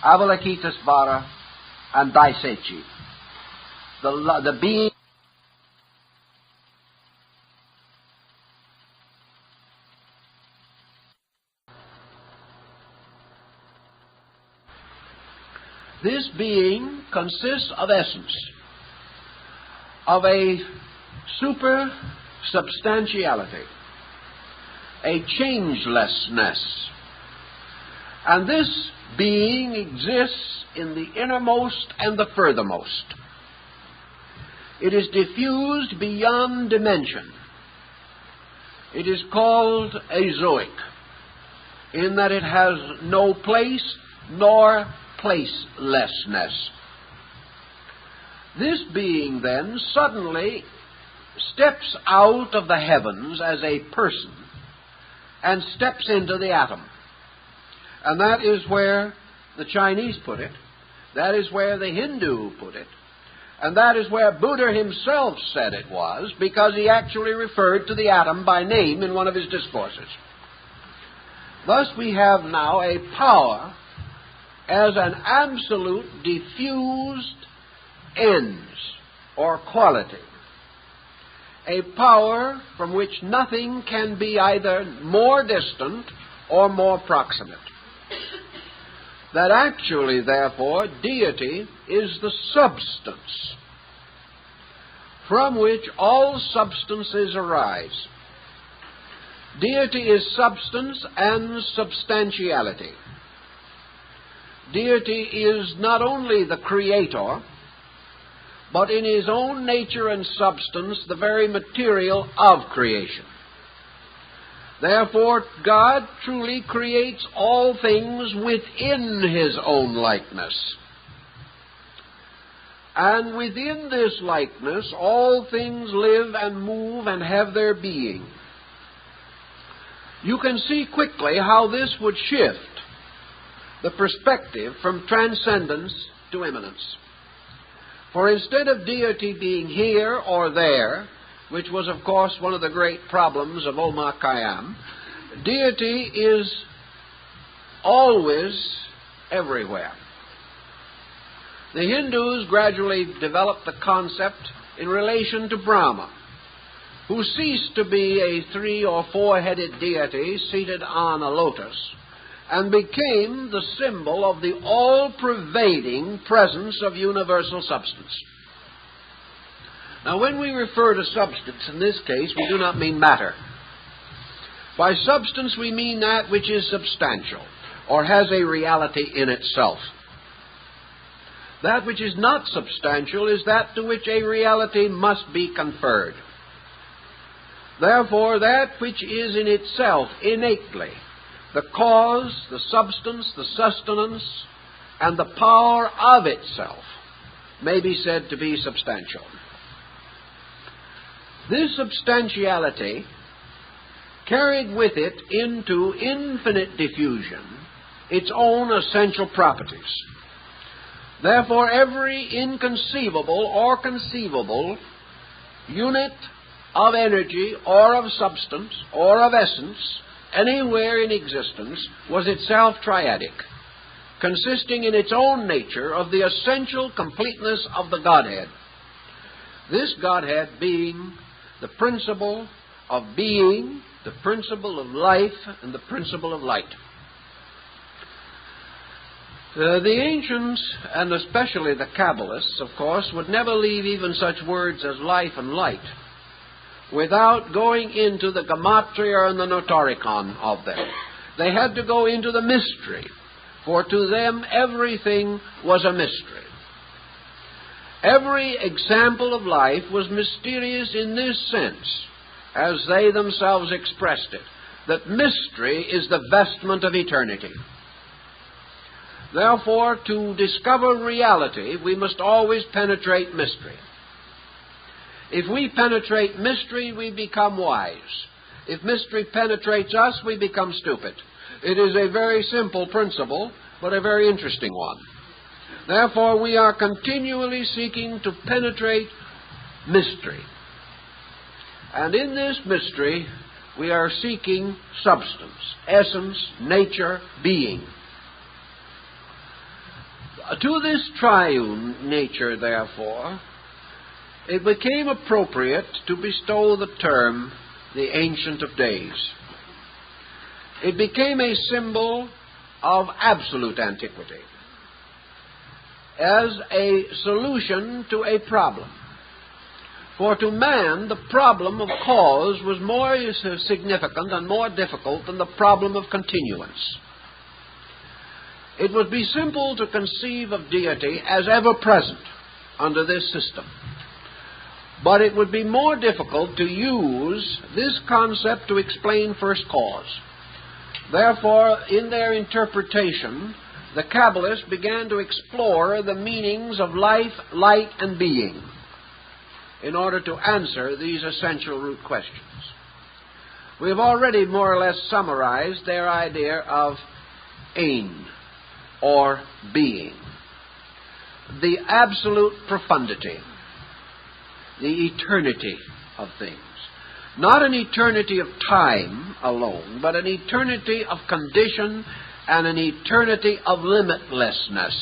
Avalokitesvara, and Daisechi. The being This being consists of essence, of a supersubstantiality, a changelessness. And this being exists in the innermost and the furthermost. It is diffused beyond dimension. It is called azoic, in that it has no place nor placelessness. This being then suddenly steps out of the heavens as a person and steps into the atom. And that is where the Chinese put it. That is where the Hindu put it. And that is where Buddha himself said it was, because he actually referred to the atom by name in one of his discourses. Thus we have now a power as an absolute diffused ens, or quality. A power from which nothing can be either more distant or more proximate. That actually, therefore, deity is the substance from which all substances arise. Deity is substance and substantiality. Deity is not only the creator, but in his own nature and substance the very material of creation. Therefore, God truly creates all things within his own likeness. And within this likeness, all things live and move and have their being. You can see quickly how this would shift the perspective from transcendence to immanence. For instead of deity being here or there, which was, of course, one of the great problems of Omar Khayyam, deity is always everywhere. The Hindus gradually developed the concept in relation to Brahma, who ceased to be a 3- or 4-headed deity seated on a lotus, and became the symbol of the all-pervading presence of universal substance. Now, when we refer to substance, in this case, we do not mean matter. By substance, we mean that which is substantial, or has a reality in itself. That which is not substantial is that to which a reality must be conferred. Therefore, that which is in itself innately the cause, the substance, the sustenance, and the power of itself may be said to be substantial. This substantiality carried with it into infinite diffusion its own essential properties. Therefore, every inconceivable or conceivable unit of energy or of substance or of essence anywhere in existence was itself triadic, consisting in its own nature of the essential completeness of the Godhead. This Godhead being the principle of being, the principle of life, and the principle of light. The ancients, and especially the Kabbalists, of course, would never leave even such words as life and light without going into the gematria and the notoricon of them. They had to go into the mystery, for to them everything was a mystery. Every example of life was mysterious in this sense, as they themselves expressed it, that mystery is the vestment of eternity. Therefore, to discover reality, we must always penetrate mystery. If we penetrate mystery, we become wise. If mystery penetrates us, we become stupid. It is a very simple principle, but a very interesting one. Therefore, we are continually seeking to penetrate mystery. And in this mystery, we are seeking substance, essence, nature, being. To this triune nature, therefore, it became appropriate to bestow the term the Ancient of Days. It became a symbol of absolute antiquity, as a solution to a problem. For to man, the problem of cause was more significant and more difficult than the problem of continuance. It would be simple to conceive of deity as ever present under this system. But it would be more difficult to use this concept to explain first cause. Therefore, in their interpretation, the Kabbalists began to explore the meanings of life, light, and being in order to answer these essential root questions. We have already more or less summarized their idea of ein, or being, the absolute profundity, the eternity of things. Not an eternity of time alone, but an eternity of condition and an eternity of limitlessness.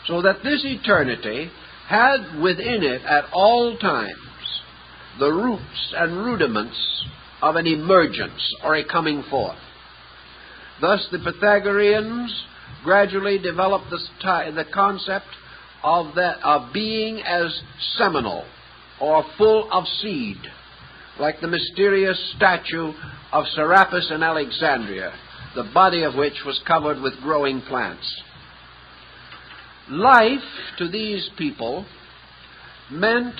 So that this eternity had within it at all times the roots and rudiments of an emergence or a coming forth. Thus the Pythagoreans gradually developed the concept of being as seminal or full of seed, like the mysterious statue of Serapis in Alexandria, the body of which was covered with growing plants. Life to these people meant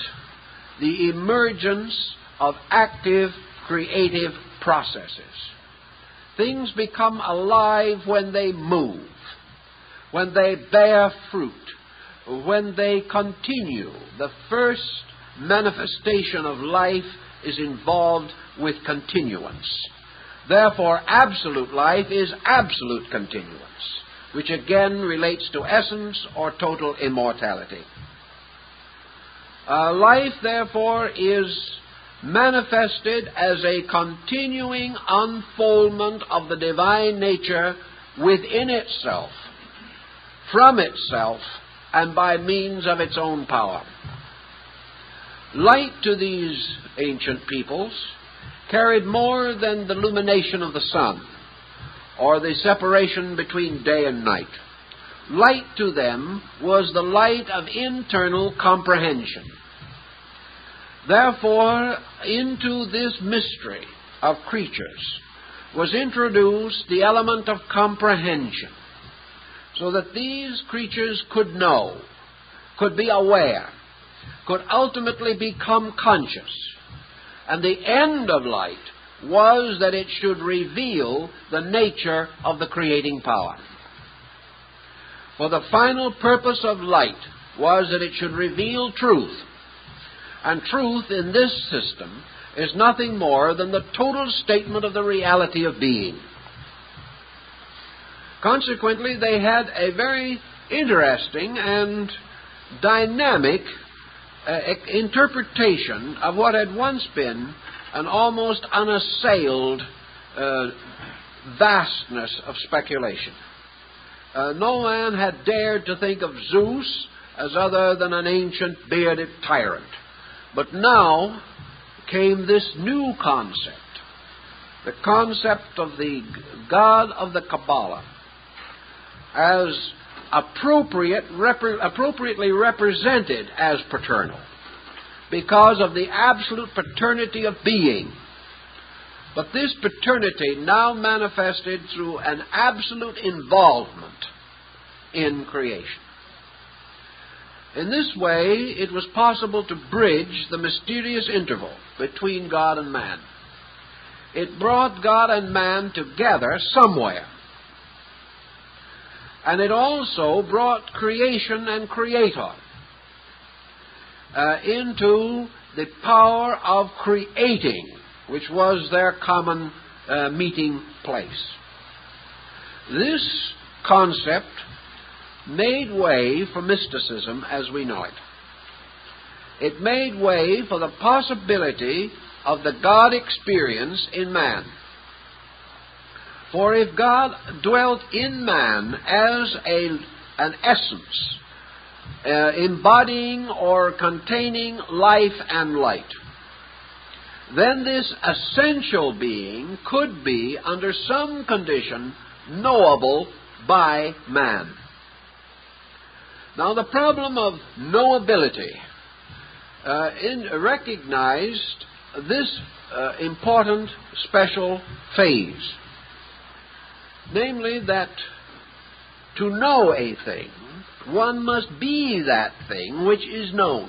the emergence of active creative processes. Things become alive when they move, when they bear fruit, when they continue. The first manifestation of life is involved with continuance. Therefore, absolute life is absolute continuance, which again relates to essence or total immortality. Life, therefore, is manifested as a continuing unfoldment of the divine nature within itself, from itself, and by means of its own power. Light to these ancient peoples carried more than the illumination of the sun or the separation between day and night. Light to them was the light of internal comprehension, Therefore, into this mystery of creatures was introduced the element of comprehension, so that these creatures could know, could be aware, could ultimately become conscious. And the end of light was that it should reveal the nature of the creating power. For the final purpose of light was that it should reveal truth. And truth in this system is nothing more than the total statement of the reality of being. Consequently, they had a very interesting and dynamic interpretation of what had once been an almost unassailed vastness of speculation. No man had dared to think of Zeus as other than an ancient bearded tyrant. But now came this new concept, the concept of the God of the Cabala, as appropriately represented as paternal, because of the absolute paternity of being. But this paternity now manifested through an absolute involvement in creation. In this way, it was possible to bridge the mysterious interval between God and man. It brought God and man together somewhere. And it also brought creation and creator into the power of creating, which was their common meeting place. This concept made way for mysticism as we know it. It made way for the possibility of the God experience in man. For if God dwelt in man as an essence, embodying or containing life and light, then this essential being could be, under some condition, knowable by man. Now, the problem of knowability recognized this important special phase, namely that to know a thing, one must be that thing which is known.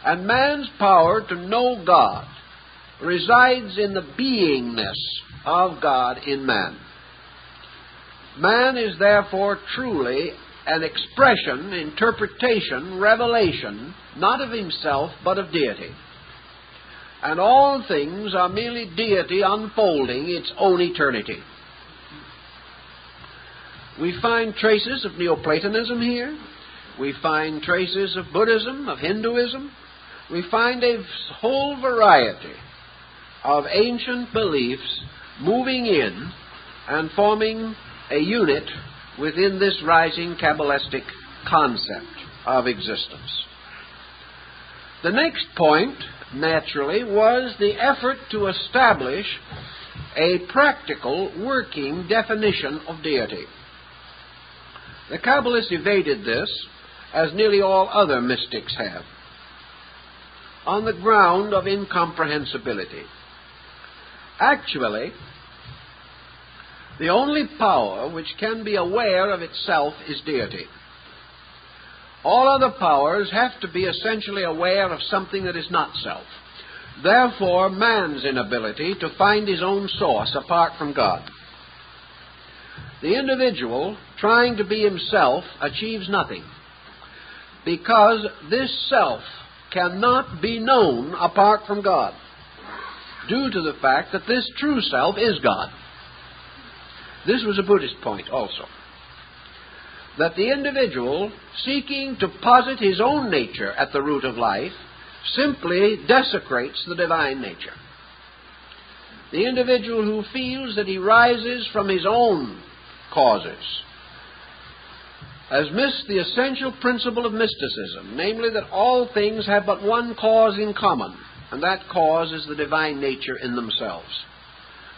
And man's power to know God resides in the beingness of God in man. Man is therefore truly an expression, interpretation, revelation, not of himself, but of deity. And all things are merely deity unfolding its own eternity. We find traces of Neoplatonism here. We find traces of Buddhism, of Hinduism. We find a whole variety of ancient beliefs moving in and forming a unit within this rising Kabbalistic concept of existence. The next point, naturally, was the effort to establish a practical working definition of deity. The Kabbalists evaded this, as nearly all other mystics have, on the ground of incomprehensibility. Actually, the only power which can be aware of itself is deity. All other powers have to be essentially aware of something that is not self. Therefore, man's inability to find his own source apart from God. The individual, trying to be himself, achieves nothing, because this self cannot be known apart from God, due to the fact that this true self is God. This was a Buddhist point also, that the individual, seeking to posit his own nature at the root of life, simply desecrates the divine nature. The individual who feels that he rises from his own causes has missed the essential principle of mysticism, namely that all things have but one cause in common, and that cause is the divine nature in themselves.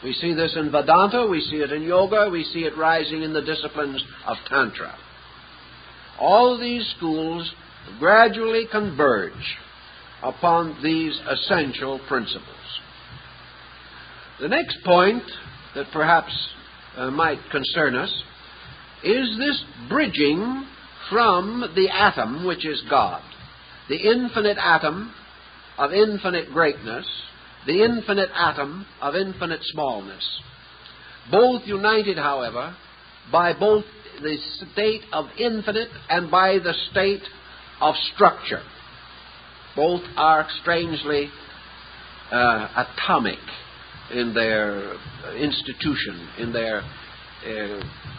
We see this in Vedanta, we see it in yoga, we see it rising in the disciplines of Tantra. All these schools gradually converge upon these essential principles. The next point that perhaps might concern us is this bridging from the atom, which is God, the infinite atom of infinite greatness, the infinite atom of infinite smallness, both united, however, by both the state of infinite and by the state of structure. Both are strangely atomic in their institution, in their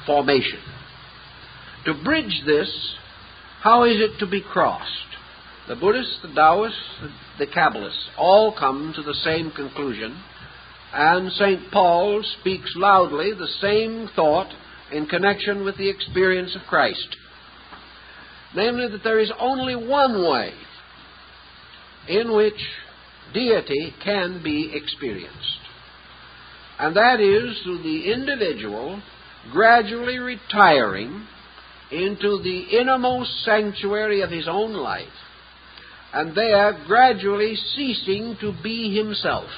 formation. To bridge this, how is it to be crossed? The Buddhists, the Taoists, the Kabbalists all come to the same conclusion, and St. Paul speaks loudly the same thought in connection with the experience of Christ. Namely, that there is only one way in which deity can be experienced. And that is through the individual gradually retiring into the innermost sanctuary of his own life, and there gradually ceasing to be himself.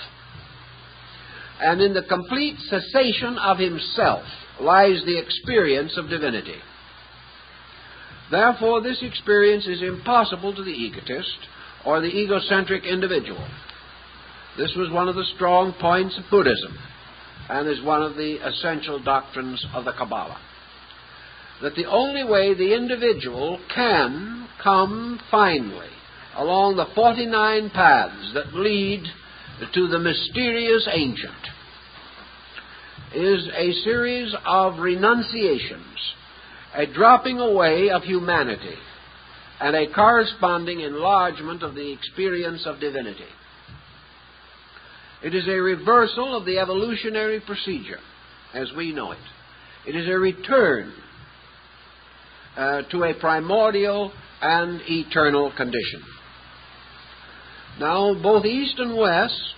And in the complete cessation of himself lies the experience of divinity. Therefore, this experience is impossible to the egotist or the egocentric individual. This was one of the strong points of Buddhism, and is one of the essential doctrines of the Cabala. That the only way the individual can come finally along the 49 paths that lead to the mysterious ancient is a series of renunciations, a dropping away of humanity, and a corresponding enlargement of the experience of divinity. It is a reversal of the evolutionary procedure as we know it. It is a return to a primordial and eternal condition. Now, both East and West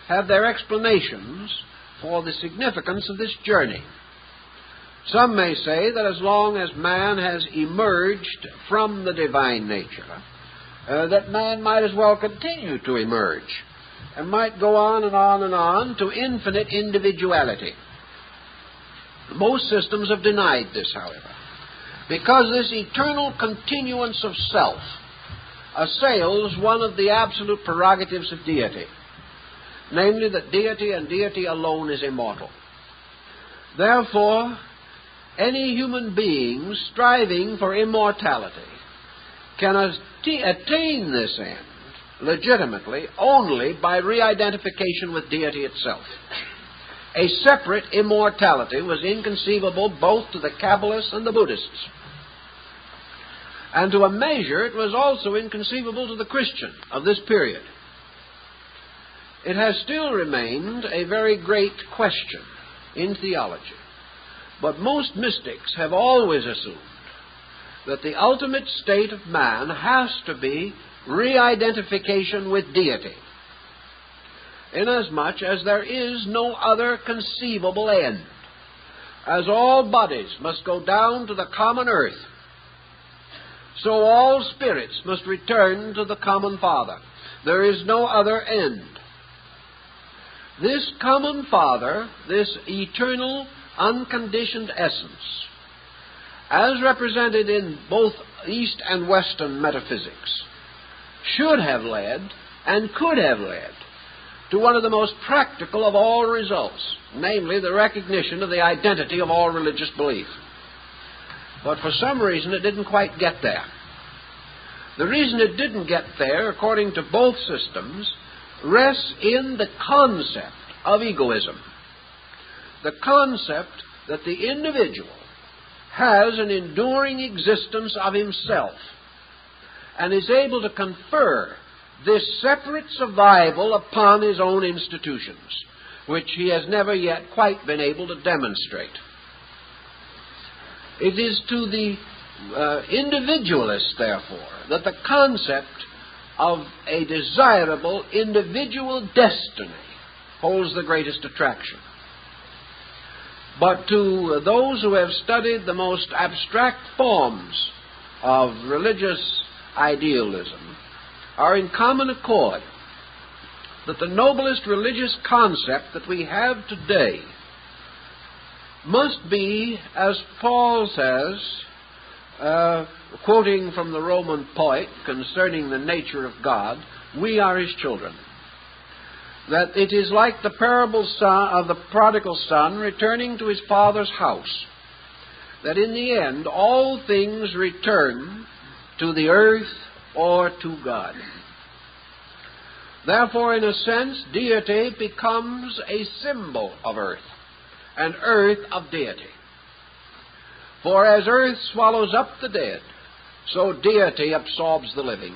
have their explanations for the significance of this journey. Some may say that as long as man has emerged from the divine nature, that man might as well continue to emerge and might go on and on and on to infinite individuality. Most systems have denied this, however, because this eternal continuance of self assails one of the absolute prerogatives of deity, namely that deity and deity alone is immortal. Therefore, any human being striving for immortality can attain this end legitimately only by re-identification with deity itself. A separate immortality was inconceivable both to the Kabbalists and the Buddhists. And to a measure, it was also inconceivable to the Christian of this period. It has still remained a very great question in theology. But most mystics have always assumed that the ultimate state of man has to be re-identification with deity, inasmuch as there is no other conceivable end. As all bodies must go down to the common earth, so all spirits must return to the common Father. There is no other end. This common Father, this eternal, unconditioned essence, as represented in both East and Western metaphysics, should have led and could have led to one of the most practical of all results, namely the recognition of the identity of all religious belief. But for some reason it didn't quite get there. The reason it didn't get there, according to both systems, rests in the concept of egoism. The concept that the individual has an enduring existence of himself and is able to confer this separate survival upon his own institutions, which he has never yet quite been able to demonstrate. It is to the individualist, therefore, that the concept of a desirable individual destiny holds the greatest attraction. But to those who have studied the most abstract forms of religious idealism, are in common accord that the noblest religious concept that we have today must be, as Paul says, quoting from the Roman poet concerning the nature of God, we are his children. That it is like the parable of the prodigal son returning to his father's house, that in the end all things return to the earth or to God. Therefore, in a sense, deity becomes a symbol of earth, and earth of deity. For as earth swallows up the dead, so deity absorbs the living.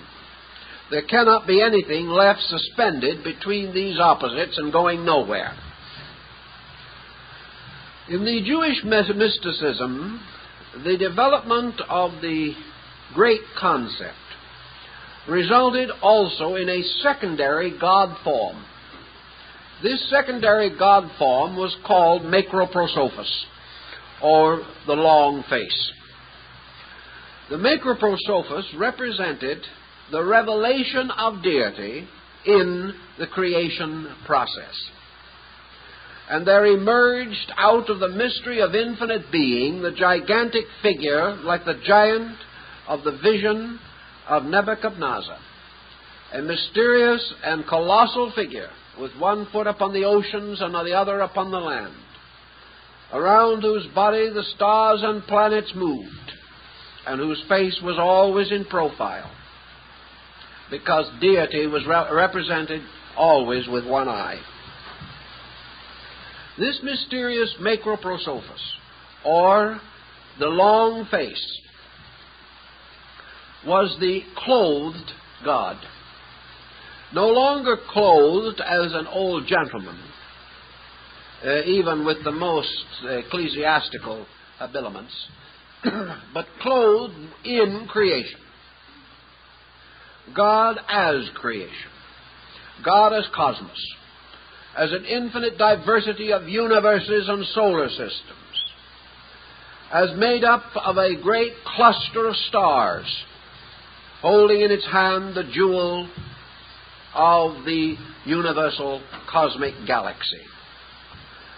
There cannot be anything left suspended between these opposites and going nowhere. In the Jewish mysticism, the development of the great concept resulted also in a secondary God form. This secondary God form was called Macroprosophos, or the long face. The Macroprosophos represented the revelation of deity in the creation process. And there emerged out of the mystery of infinite being the gigantic figure, like the giant of the vision of Nebuchadnezzar, a mysterious and colossal figure with one foot upon the oceans and the other upon the land, around whose body the stars and planets moved, and whose face was always in profile, because deity was represented always with one eye. This mysterious Macroprosophos, or the long face, was the clothed God. No longer clothed as an old gentleman, even with the most ecclesiastical habiliments, but clothed in creation. God as creation. God as cosmos. As an infinite diversity of universes and solar systems. As made up of a great cluster of stars, holding in its hand the jewel of the universal cosmic galaxy.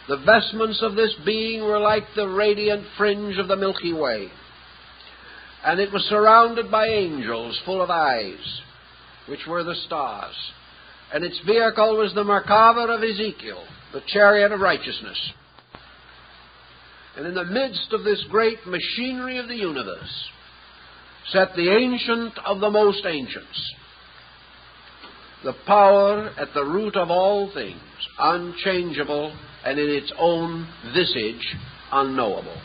The vestments of this being were like the radiant fringe of the Milky Way, and it was surrounded by angels full of eyes, which were the stars, and its vehicle was the Merkava of Ezekiel, the chariot of righteousness. And in the midst of this great machinery of the universe sat the Ancient of the most ancients, the power at the root of all things, unchangeable and in its own visage unknowable.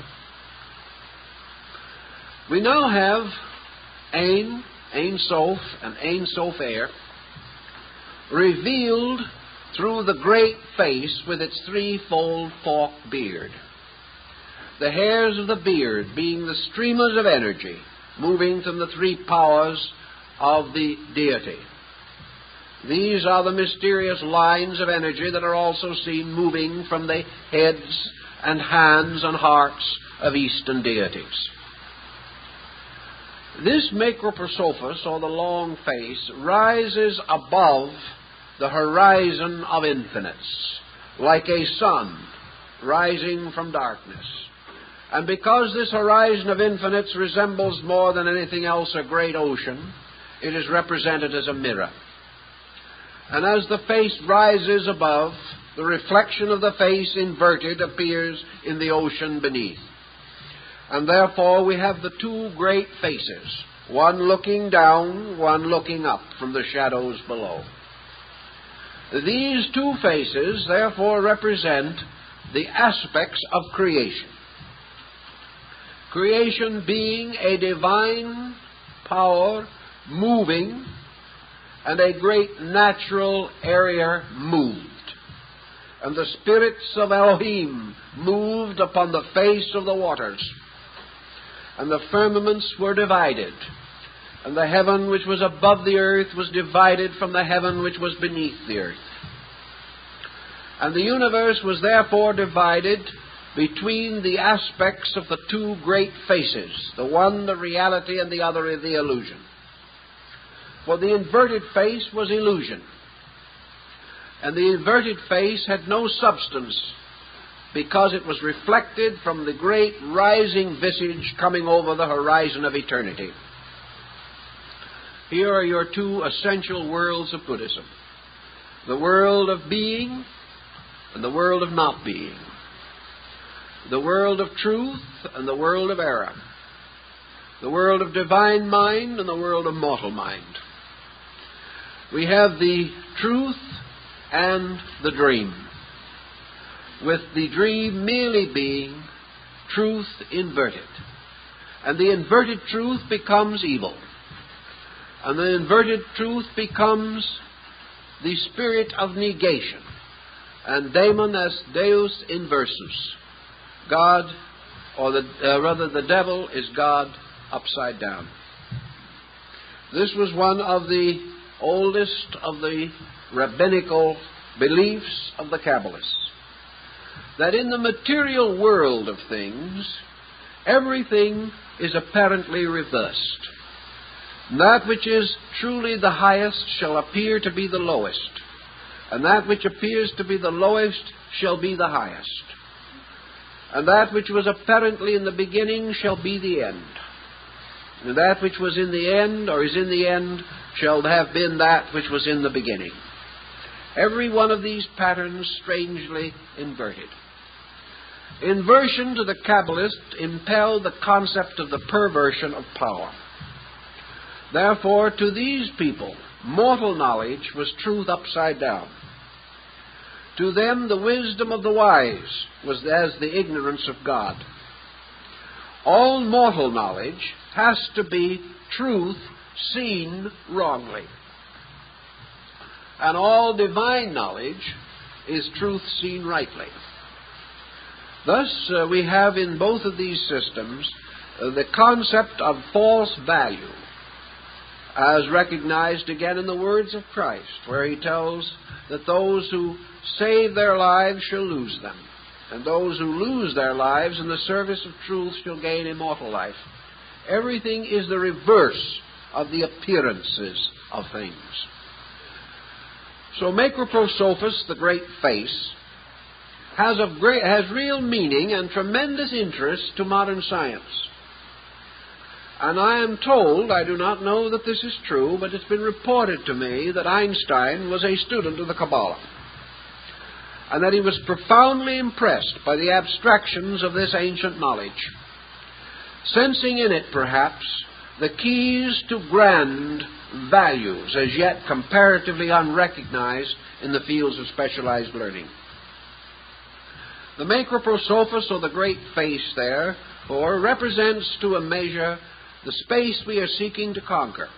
We now have Ein Sof, and Ein Sofer, revealed through the great face with its threefold forked beard. The hairs of the beard being the streamers of energy moving from the three powers of the deity. These are the mysterious lines of energy that are also seen moving from the heads and hands and hearts of Eastern deities. This Macroprosophos, or the long face, rises above the horizon of infinites, like a sun rising from darkness. And because this horizon of infinites resembles more than anything else a great ocean, it is represented as a mirror. And as the face rises above, the reflection of the face inverted appears in the ocean beneath. And therefore we have the two great faces, one looking down, one looking up from the shadows below. These two faces therefore represent the aspects of creation. Creation being a divine power moving, and a great natural area moved. And the spirits of Elohim moved upon the face of the waters. And the firmaments were divided. And the heaven which was above the earth was divided from the heaven which was beneath the earth. And the universe was therefore divided between the aspects of the two great faces, the one the reality and the other the illusion. For the inverted face was illusion, and the inverted face had no substance, because it was reflected from the great rising visage coming over the horizon of eternity. Here are your two essential worlds of Buddhism: the world of being and the world of not being, the world of truth and the world of error, the world of divine mind and the world of mortal mind. We have the truth and the dream, with the dream merely being truth inverted. And the inverted truth becomes evil. And the inverted truth becomes the spirit of negation. And daemon as deus inversus. God, or the devil is God upside down. This was one of the oldest of the rabbinical beliefs of the Kabbalists, that in the material world of things, everything is apparently reversed. That which is truly the highest shall appear to be the lowest, and that which appears to be the lowest shall be the highest. And that which was apparently in the beginning shall be the end. And that which was in the end, or is in the end, shall have been that which was in the beginning. Every one of these patterns strangely inverted. Inversion to the Kabbalist impelled the concept of the perversion of power. Therefore, to these people, mortal knowledge was truth upside down. To them, the wisdom of the wise was as the ignorance of God. All mortal knowledge has to be truth seen wrongly. And all divine knowledge is truth seen rightly. Thus, we have in both of these systems the concept of false value, as recognized again in the words of Christ, where he tells that those who save their lives shall lose them, and those who lose their lives in the service of truth shall gain immortal life. Everything is the reverse of the appearances of things. So Macroprosophus, the great face, has real meaning and tremendous interest to modern science. And I am told, I do not know that this is true, but it's been reported to me that Einstein was a student of the Cabala, and that he was profoundly impressed by the abstractions of this ancient knowledge, sensing in it, perhaps, the keys to grand values, as yet comparatively unrecognized in the fields of specialized learning. The Macroprosophus, or the great face therefore, represents to a measure the space we are seeking to conquer.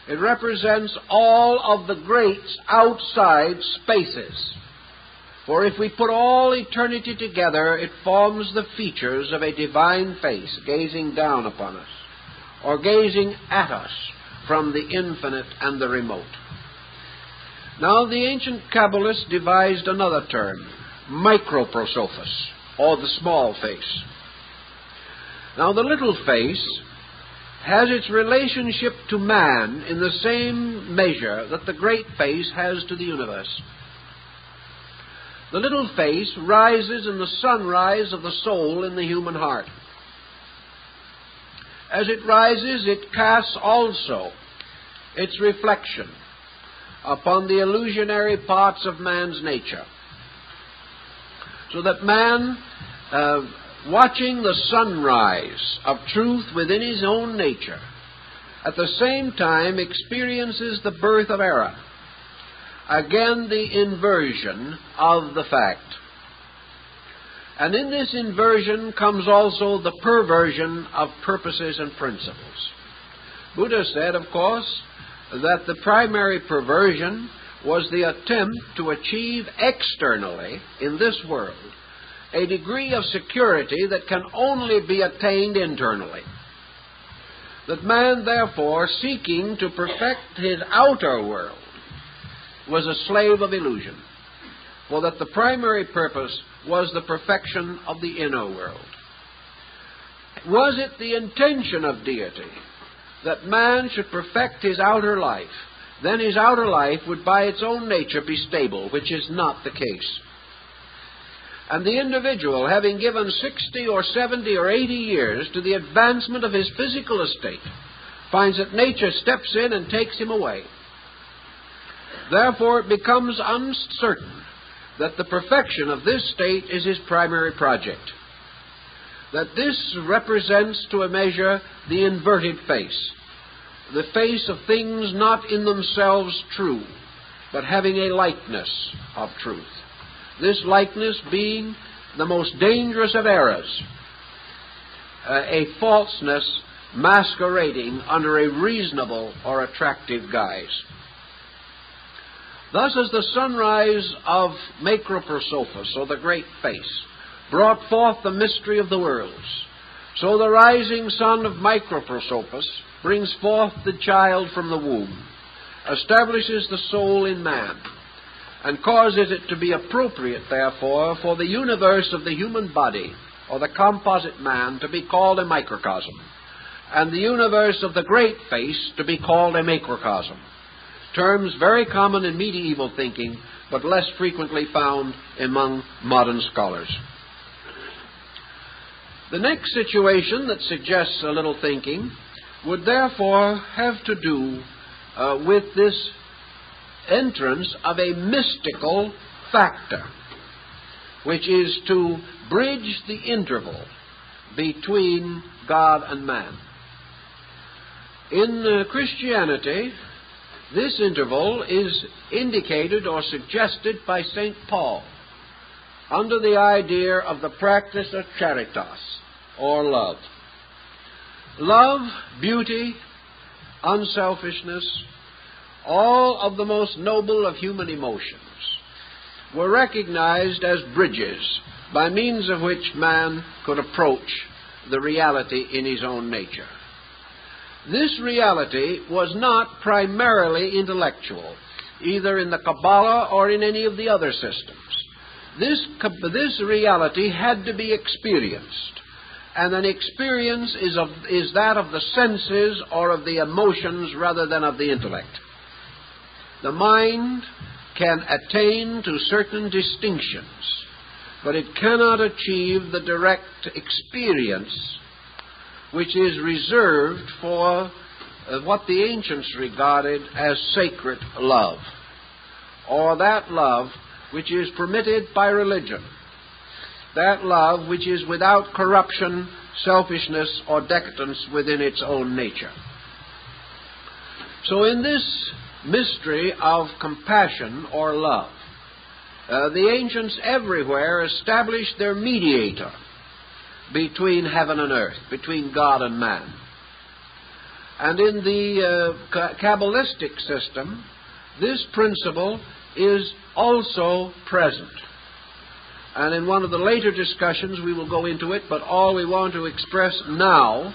It represents all of the great outside spaces. For if we put all eternity together, it forms the features of a divine face gazing down upon us, or gazing at us from the infinite and the remote. Now, the ancient Kabbalists devised another term, Microprosophus, or the small face. Now, the little face has its relationship to man in the same measure that the great face has to the universe. The little face rises in the sunrise of the soul in the human heart. As it rises, it casts also its reflection upon the illusionary parts of man's nature, so that man, watching the sunrise of truth within his own nature, at the same time experiences the birth of error, again the inversion of the fact. And in this inversion comes also the perversion of purposes and principles. Buddha said, of course, that the primary perversion was the attempt to achieve externally in this world a degree of security that can only be attained internally. That man, therefore, seeking to perfect his outer world, was a slave of illusion, for that the primary purpose was the perfection of the inner world. Was it the intention of deity that man should perfect his outer life, then his outer life would by its own nature be stable, which is not the case. And the individual, having given 60 or 70 or 80 years to the advancement of his physical estate, finds that nature steps in and takes him away. Therefore, it becomes uncertain that the perfection of this state is his primary project. That this represents, to a measure, the inverted face, the face of things not in themselves true, but having a likeness of truth. This likeness being the most dangerous of errors, a falseness masquerading under a reasonable or attractive guise. Thus, as the sunrise of Macroprosophos, or the great face, brought forth the mystery of the worlds, so the rising sun of Microprosophos brings forth the child from the womb, establishes the soul in man, and causes it to be appropriate, therefore, for the universe of the human body, or the composite man, to be called a microcosm, and the universe of the great face to be called a macrocosm. Terms very common in medieval thinking, but less frequently found among modern scholars. The next situation that suggests a little thinking would therefore have to do with this entrance of a mystical factor, which is to bridge the interval between God and man. In Christianity, this interval is indicated or suggested by St. Paul under the idea of the practice of charitas, or love. Love, beauty, unselfishness, all of the most noble of human emotions, were recognized as bridges by means of which man could approach the reality in his own nature. This reality was not primarily intellectual, either in the Cabala or in any of the other systems. This reality had to be experienced, and an experience is that of the senses or of the emotions rather than of the intellect. The mind can attain to certain distinctions, but it cannot achieve the direct experience which is reserved for what the ancients regarded as sacred love, or that love which is permitted by religion, that love which is without corruption, selfishness, or decadence within its own nature. So in this mystery of compassion or love, the ancients everywhere established their mediator between heaven and earth, between God and man. And in the Kabbalistic system, this principle is also present. And in one of the later discussions we will go into it, but all we want to express now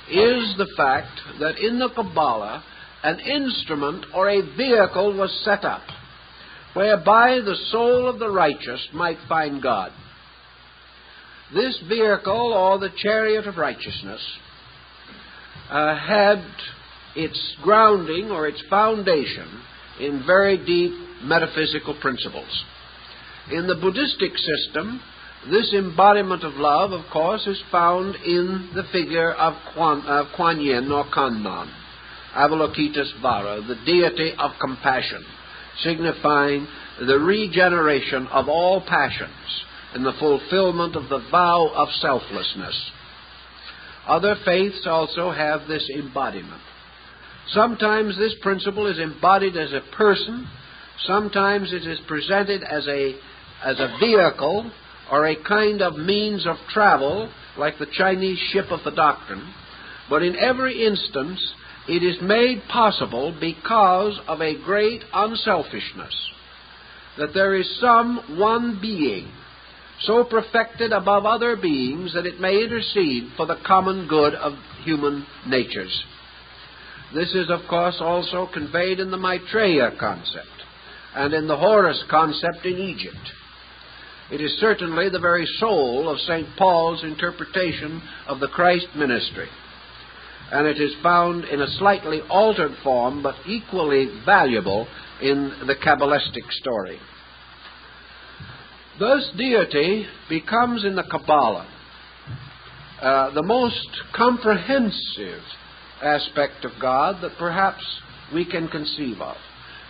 is the fact that in the Cabala, an instrument or a vehicle was set up whereby the soul of the righteous might find God. This vehicle, or the chariot of righteousness, had its grounding or its foundation in very deep metaphysical principles. In the Buddhistic system, this embodiment of love, of course, is found in the figure of Kuan Yin or Kanman, Avalokitesvara, the deity of compassion, signifying the regeneration of all passions and the fulfillment of the vow of selflessness. Other faiths also have this embodiment. Sometimes this principle is embodied as a person, sometimes it is presented as a vehicle or a kind of means of travel, like the Chinese ship of the doctrine, but in every instance it is made possible because of a great unselfishness, that there is some one being so perfected above other beings that it may intercede for the common good of human natures. This is, of course, also conveyed in the Maitreya concept and in the Horus concept in Egypt. It is certainly the very soul of St. Paul's interpretation of the Christ ministry. and it is found in a slightly altered form, but equally valuable in the Kabbalistic story. Thus, deity becomes in the Cabala the most comprehensive aspect of God that perhaps we can conceive of.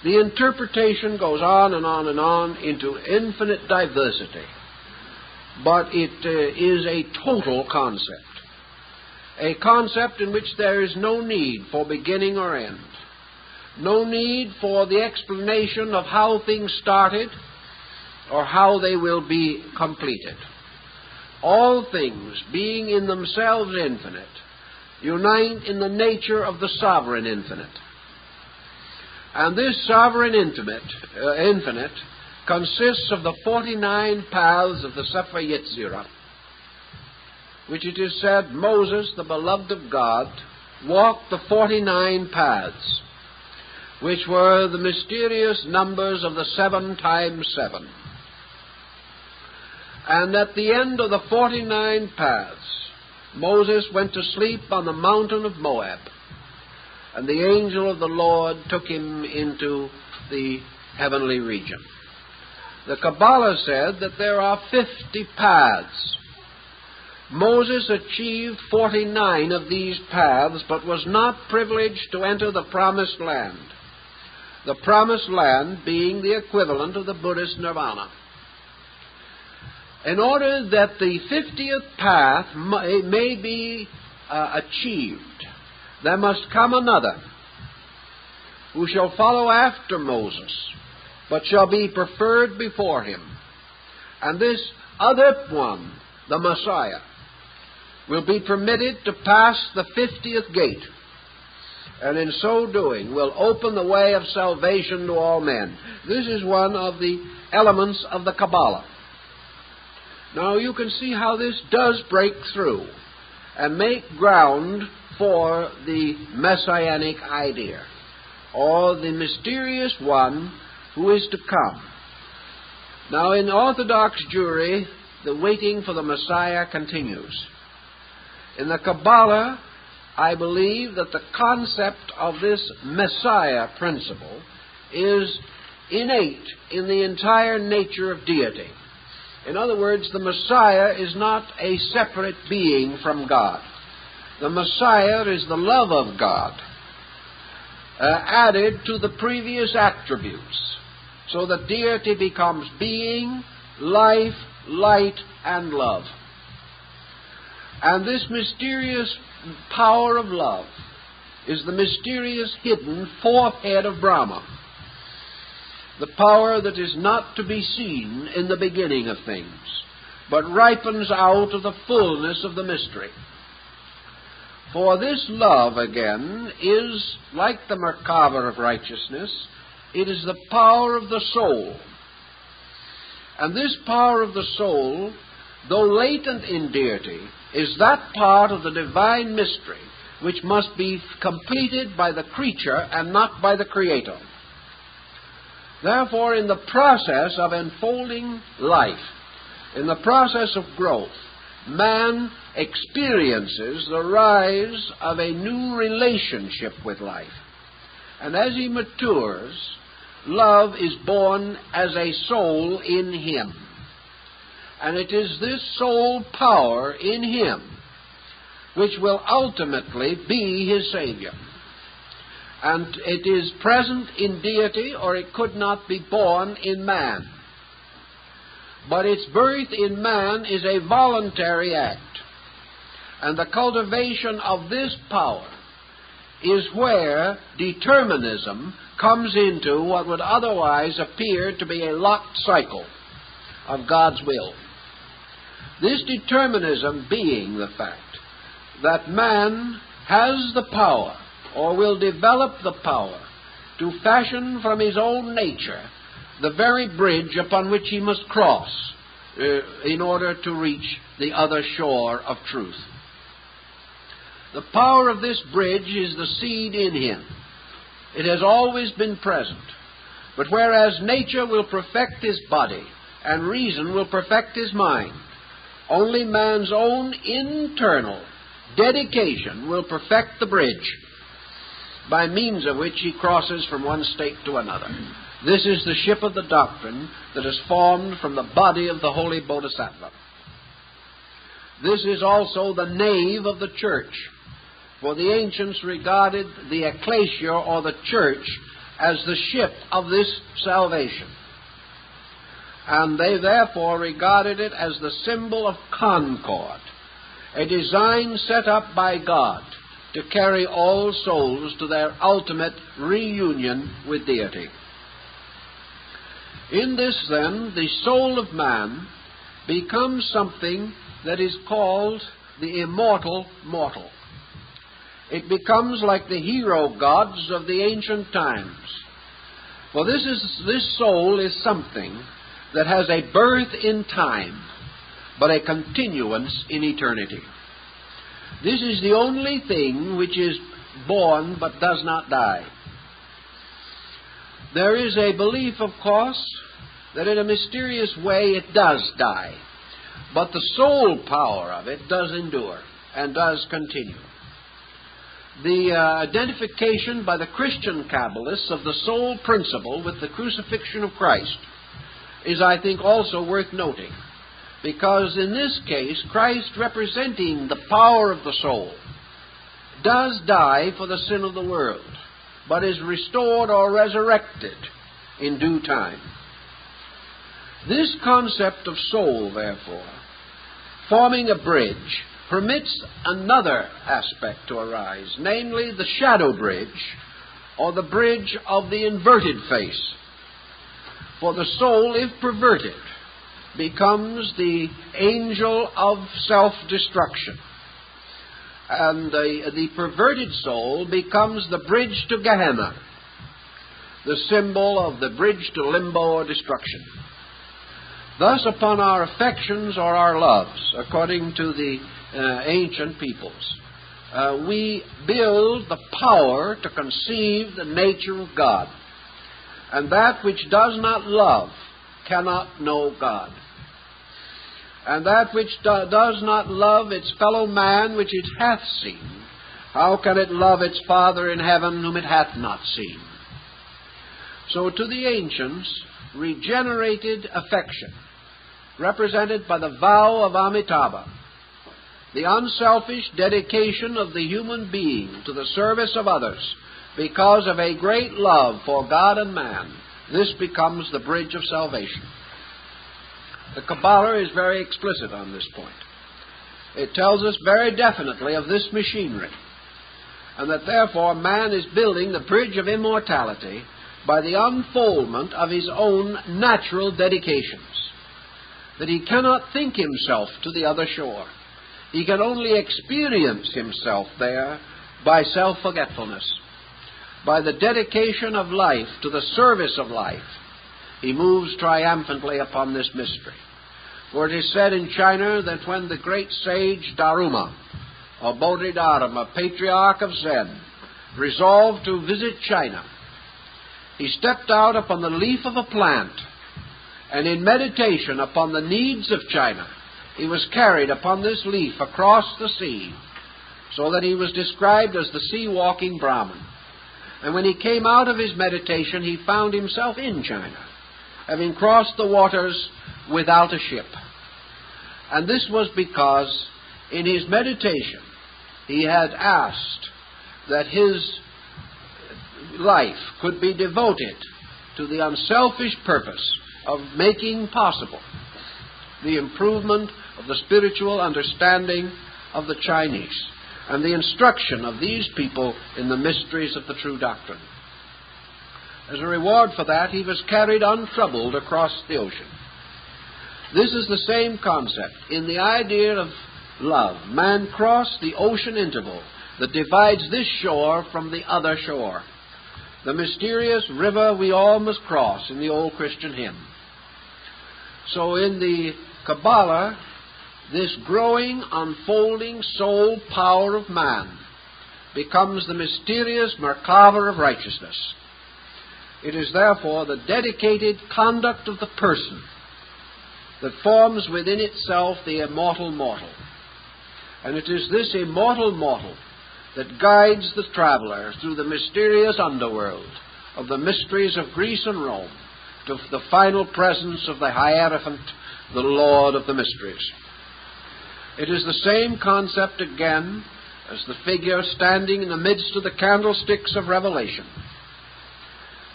The interpretation goes on and on and on into infinite diversity, but it is a total concept. A concept in which there is no need for beginning or end, no need for the explanation of how things started or how they will be completed. All things, being in themselves infinite, unite in the nature of the sovereign infinite. And this sovereign infinite consists of the 49 paths of the Sefer Yetzirah, which it is said Moses, the beloved of God, walked the 49 paths, which were the mysterious numbers of the 7 times 7. And at the end of the 49 paths, Moses went to sleep on the mountain of Moab, and the angel of the Lord took him into the heavenly region. The Cabala said that there are 50 paths. Moses achieved 49 of these paths, but was not privileged to enter the Promised Land, the Promised Land being the equivalent of the Buddhist nirvana. In order that the 50th path may be achieved, there must come another who shall follow after Moses, but shall be preferred before him. And this other one, the Messiah, will be permitted to pass the 50th gate, and in so doing will open the way of salvation to all men. This is one of the elements of the Cabala. Now you can see how this does break through and make ground for the messianic idea, or the mysterious one who is to come. Now in Orthodox Jewry, the waiting for the Messiah continues. In the Cabala, I believe that the concept of this Messiah principle is innate in the entire nature of deity. In other words, the Messiah is not a separate being from God. The Messiah is the love of God added to the previous attributes, so that deity becomes being, life, light, and love. And this mysterious power of love is the mysterious hidden fourth head of Brahma, the power that is not to be seen in the beginning of things, but ripens out of the fullness of the mystery. For this love, again, is like the Merkava of righteousness. It is the power of the soul. And this power of the soul, though latent in deity, is that part of the divine mystery which must be completed by the creature and not by the Creator. Therefore, in the process of enfolding life, in the process of growth, man experiences the rise of a new relationship with life. And as he matures, love is born as a soul in him. And it is this soul power in him which will ultimately be his Savior. And it is present in deity, or it could not be born in man. But its birth in man is a voluntary act. And the cultivation of this power is where determinism comes into what would otherwise appear to be a locked cycle of God's will. This determinism being the fact that man has the power, or will develop the power, to fashion from his own nature the very bridge upon which he must cross in order to reach the other shore of truth. The power of this bridge is the seed in him. It has always been present. But whereas nature will perfect his body and reason will perfect his mind, only man's own internal dedication will perfect the bridge by means of which he crosses from one state to another. This is the ship of the doctrine that is formed from the body of the holy Bodhisattva. This is also the nave of the church, for the ancients regarded the ecclesia, or the church, as the ship of this salvation. And they therefore regarded it as the symbol of concord, a design set up by God to carry all souls to their ultimate reunion with Deity. In this, then, the soul of man becomes something that is called the immortal mortal. It becomes like the hero gods of the ancient times. For this soul is something that has a birth in time, but a continuance in eternity. This is the only thing which is born but does not die. There is a belief, of course, that in a mysterious way it does die, but the soul power of it does endure and does continue. The identification by the Christian Kabbalists of the soul principle with the crucifixion of Christ is, I think, also worth noting, because in this case, Christ, representing the power of the soul, does die for the sin of the world, but is restored or resurrected in due time. This concept of soul, therefore, forming a bridge, permits another aspect to arise, namely the shadow bridge, or the bridge of the inverted face. For the soul, if perverted, becomes the angel of self-destruction. And the perverted soul becomes the bridge to Gehenna, the symbol of the bridge to limbo or destruction. Thus, upon our affections or our loves, according to the ancient peoples, we build the power to conceive the nature of God. And that which does not love cannot know God. And that which does not love its fellow man which it hath seen, how can it love its Father in heaven whom it hath not seen? So to the ancients, regenerated affection, represented by the vow of Amitabha, the unselfish dedication of the human being to the service of others because of a great love for God and man, this becomes the bridge of salvation. The Cabala is very explicit on this point. It tells us very definitely of this machinery, and that therefore man is building the bridge of immortality by the unfoldment of his own natural dedications, that he cannot think himself to the other shore. He can only experience himself there by self-forgetfulness. By the dedication of life to the service of life, he moves triumphantly upon this mystery. For it is said in China that when the great sage Daruma, or Bodhidharma, patriarch of Zen, resolved to visit China, he stepped out upon the leaf of a plant, and in meditation upon the needs of China, he was carried upon this leaf across the sea, so that he was described as the sea-walking Brahmin. And when he came out of his meditation, he found himself in China, having crossed the waters without a ship. And this was because in his meditation he had asked that his life could be devoted to the unselfish purpose of making possible the improvement of the spiritual understanding of the Chinese and the instruction of these people in the mysteries of the true doctrine. As a reward for that, he was carried untroubled across the ocean. This is the same concept. In the idea of love, man crossed the ocean interval that divides this shore from the other shore, the mysterious river we all must cross in the old Christian hymn. So in the Cabala, this growing, unfolding soul power of man becomes the mysterious Merkava of righteousness. It is therefore the dedicated conduct of the person that forms within itself the immortal mortal. And it is this immortal mortal that guides the traveler through the mysterious underworld of the mysteries of Greece and Rome to the final presence of the Hierophant, the Lord of the mysteries. It is the same concept again as the figure standing in the midst of the candlesticks of Revelation.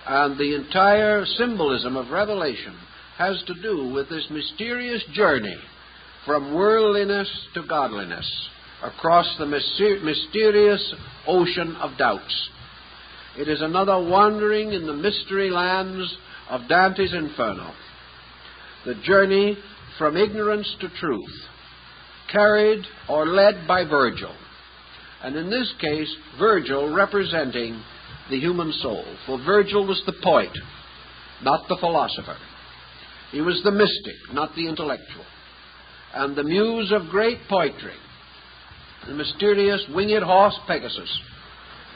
And the entire symbolism of Revelation has to do with this mysterious journey from worldliness to godliness across the mysterious ocean of doubts. It is another wandering in the mystery lands of Dante's Inferno, the journey from ignorance to truth, carried or led by Virgil, and in this case, Virgil representing the human soul, for Virgil was the poet, not the philosopher. He was the mystic, not the intellectual. And the muse of great poetry, the mysterious winged horse Pegasus,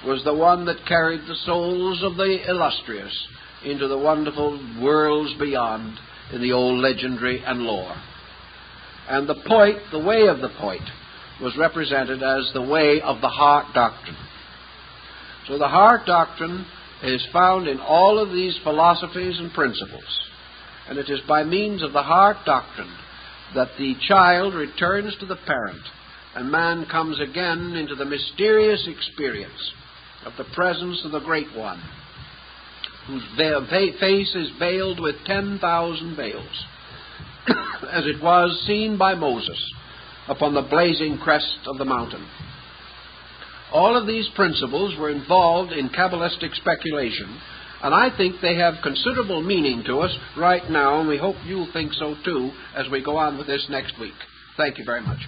was the one that carried the souls of the illustrious into the wonderful worlds beyond in the old legendary and lore. And the poet, the way of the poet, was represented as the way of the heart doctrine. So the heart doctrine is found in all of these philosophies and principles. And it is by means of the heart doctrine that the child returns to the parent, and man comes again into the mysterious experience of the presence of the Great One, whose face is veiled with 10,000 veils, as it was seen by Moses upon the blazing crest of the mountain. All of these principles were involved in Kabbalistic speculation, and I think they have considerable meaning to us right now, and we hope you'll think so too as we go on with this next week. Thank you very much.